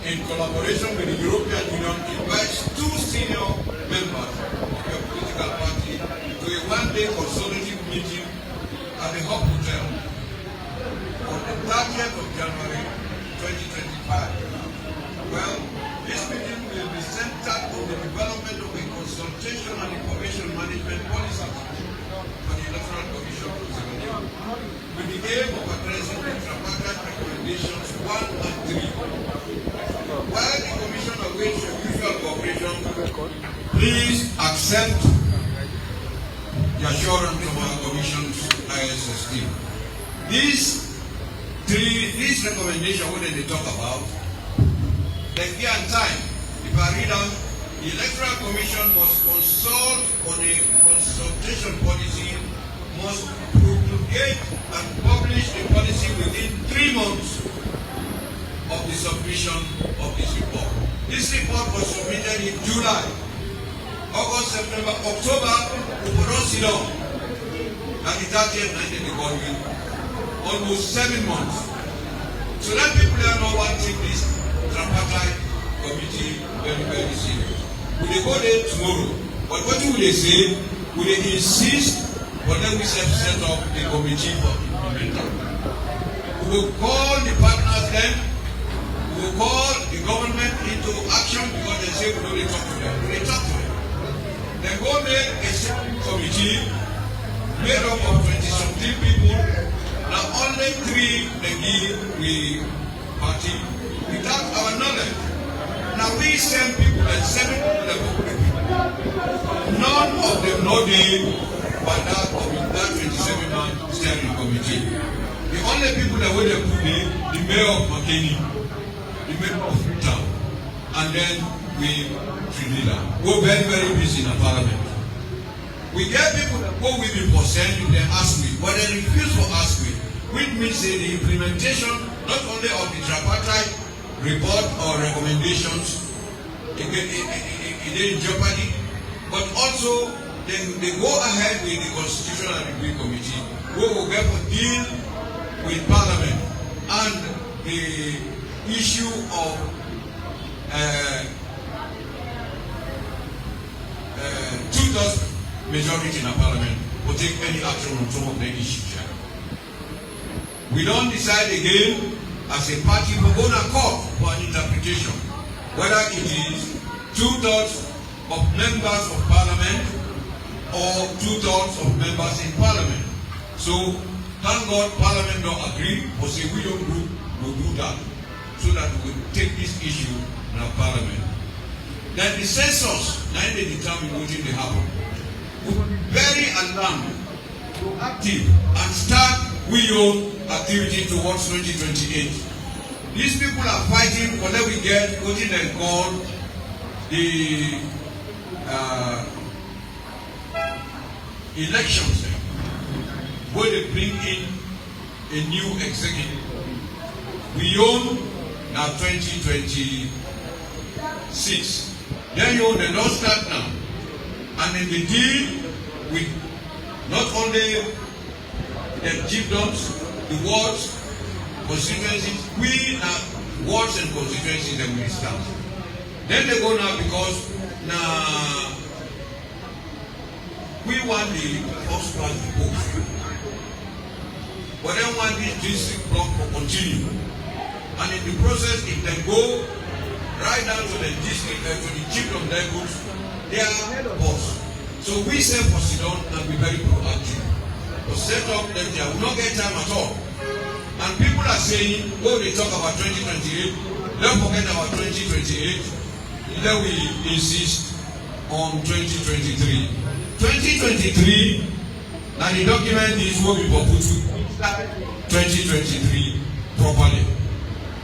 in collaboration with the European Union, invites 2 senior members of your political party to a one-day consultative meeting at the Hub Hotel on the 30th of January 2025. Well, this meeting will be centered on the development of a consultation and information management policy for the Electoral Commission of Sierra Leone, with the aim of addressing the tripartite recommendations 1 and 3. While the Commission awaits your usual cooperation, please accept the assurance of our Commission's ISS team. These recommendations, what they talk about, they give time. If I read them, the Electoral Commission must consult on a consultation policy, must promulgate and publish the policy within 3 months of the submission of this report. This report was submitted in July, August, September, October, we will not sit down. And the 30th night in the country, almost 7 months. So that people are not wanting this tripartite committee very, very serious. Will they go there tomorrow? But what will they say? Will they insist for them we set up a committee for implementing? We will call the partners then. We will call the government into action because they say we don't talk to them. We talk to them. They go make a committee made up of 20-something people. Now only 3 they give the party without our knowledge. Now we send people and 7 people that go with people. None of them know by that 27-man steering committee. The only people that were there put the mayor of McKinney, the mayor of town, and then we Trinidad. We're very, very busy in the parliament. We get people that go with me for sending them ask me, but they refuse to ask me, which means the implementation not only of the tripartite report or recommendations in jeopardy, but also they go ahead with the Constitutional Review Committee, who will get to deal with Parliament and the issue of two-thirds majority in the Parliament will take any action on some of the issues. We don't decide again as a party for going to court for an interpretation, whether it is 2/3 of members of Parliament or 2/3 of members in Parliament. So thank God Parliament don't agree, or say we don't do, we'll do that. so that we will take this issue in our parliament. Then the census, now they determine what will happen. We will be very alarmed, proactive, and start we own activity towards 2028. These people are fighting for that we get what they call the elections, where they bring in a new executive. We own now 2026. Then you own the don't start now. And then they deal with not only the chiefdoms, the wards, constituencies, we have wards and constituencies that we start. Then they go now because now we want the first class post. But then want this district block to continue. And in the process, if they go right down to the district, to the chiefdom levels, they are ahead of us. So we say for Sidon and be very proactive. To set up them there, we will not get time at all. And people are saying, oh, they talk about 2028, don't forget about 2028, then we insist on 2023. 2023, now the document is what we will put to 2023 properly.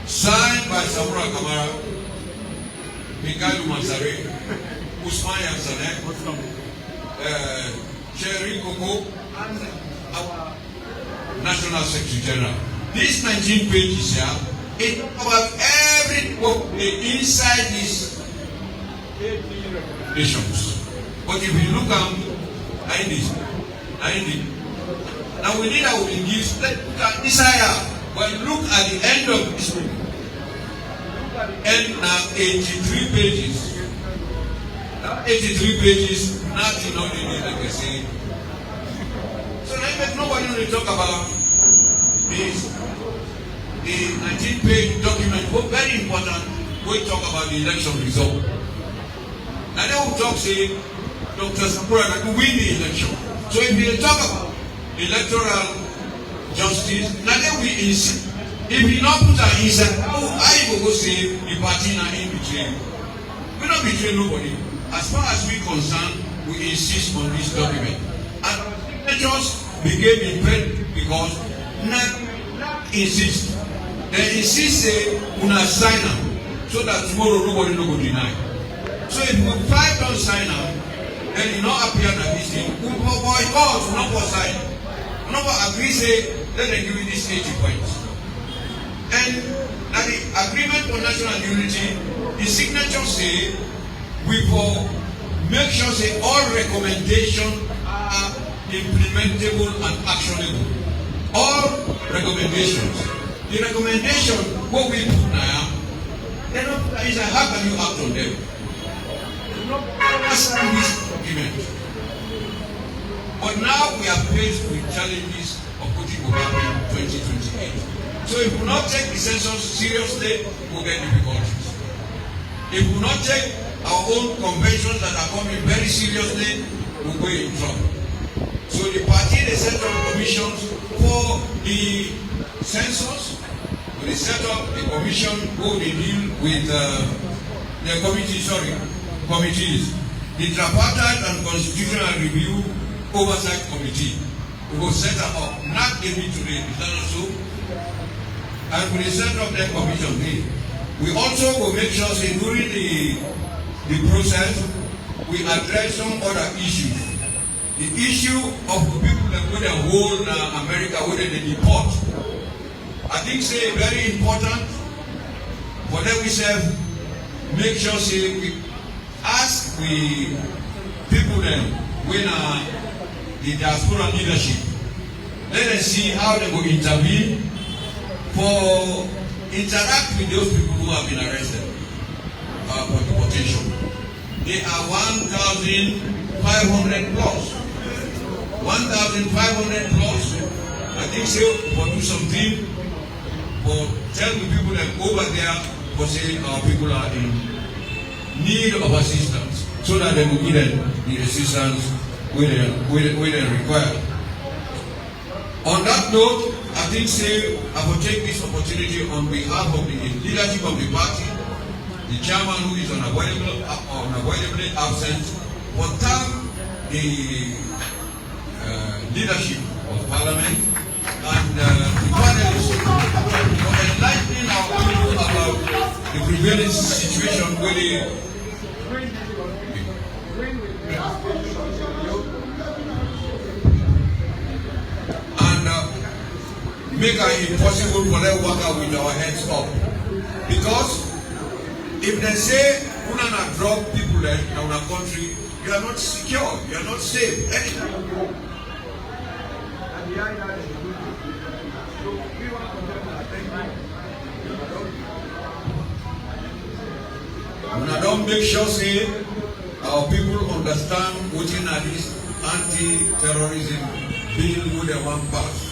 Signed by Samura Kamara, Mikael Mansare, Usman Yansanek, Sherry Koko, and our National Secretary General. These 19 pages here, it about every inside these recommendations. But if you look at now we need our give desire. But look at the end of this book. And now 83 pages. Now 83 pages, nothing on it, like I say. So now nobody will talk about this. The 19-page document, but very important, we talk about the election result. And then we talk, say, Dr. Sakura that win the election. So if we talk about electoral justice, now then we insist. If we not put our inside, how you go say the party now in between? We don't betray nobody. As far as we concerned, we insist on this document. And signatures became imperative because not insist. They insist say una sign up so that tomorrow nobody no go deny. So if we five don't sign up, then it not appear that this thing. We boycott, we not for sign. We not agree say let them give you this 80 points. And now the agreement for national unity, the signature say we for make sure say all recommendations are implementable and actionable. All recommendations. The recommendation what we put now, they don't is how can you act on them? They don't understand this document. But now we are faced with challenges of putting Obama in 2028. So if we not take the census seriously, we'll get difficulties. If we not take our own conventions that are coming very seriously, we'll go in trouble. So the party they set up commissions for the census. When they set up the commission, who they deal with the committees. The Tripartite and Constitutional Review Oversight Committee. We will set up, not give it today, is that not so? And when they set up that commission, we also will make sure that during the process, we address some other issues. The issue of the people that go and hold America, where they deport. I think say very important for them we say make sure say we ask the people then when the diaspora leadership, let us see how they will intervene for interact with those people who have been arrested for deportation. They are 1,500 plus. 1,500 plus. I think so for do something for tell the people that over there for say our people are in need of assistance so that they will give them the assistance where they require. On that note, I think say I will take this opportunity on behalf of the leadership of the party, the chairman who is unavoidably absent, for thank the leadership of Parliament and the panelists for enlightening our people about the prevailing situation where they make it impossible for them to work out with our heads up. Because if they say we not drop people in our country, you are not secure, you are not safe. When I don't make sure say our people understand what are this anti-terrorism bill who they want pass.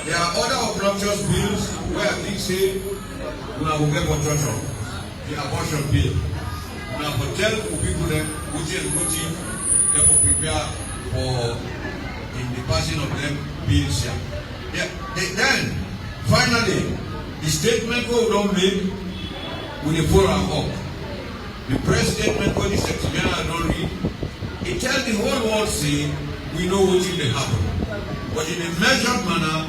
There are other obnoxious bills where I think say we will get for torture. The abortion bill. We have to tell people them which they will prepare for in the passing of them bills here. Yeah. Then finally the statement we don't make with the forum up. The press statement when the Secretary General don't read, it tells the whole world say we know what will happen. But in a measured manner,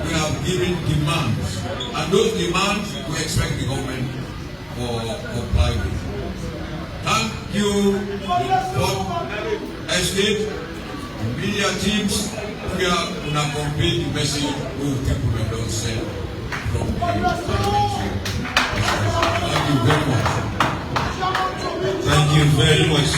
we have given demands, and those demands we expect the government to comply with. Thank you, the estate, the media teams. We are going to convey the message to people that don't send from the parliament. Thank you very much. Thank you very much.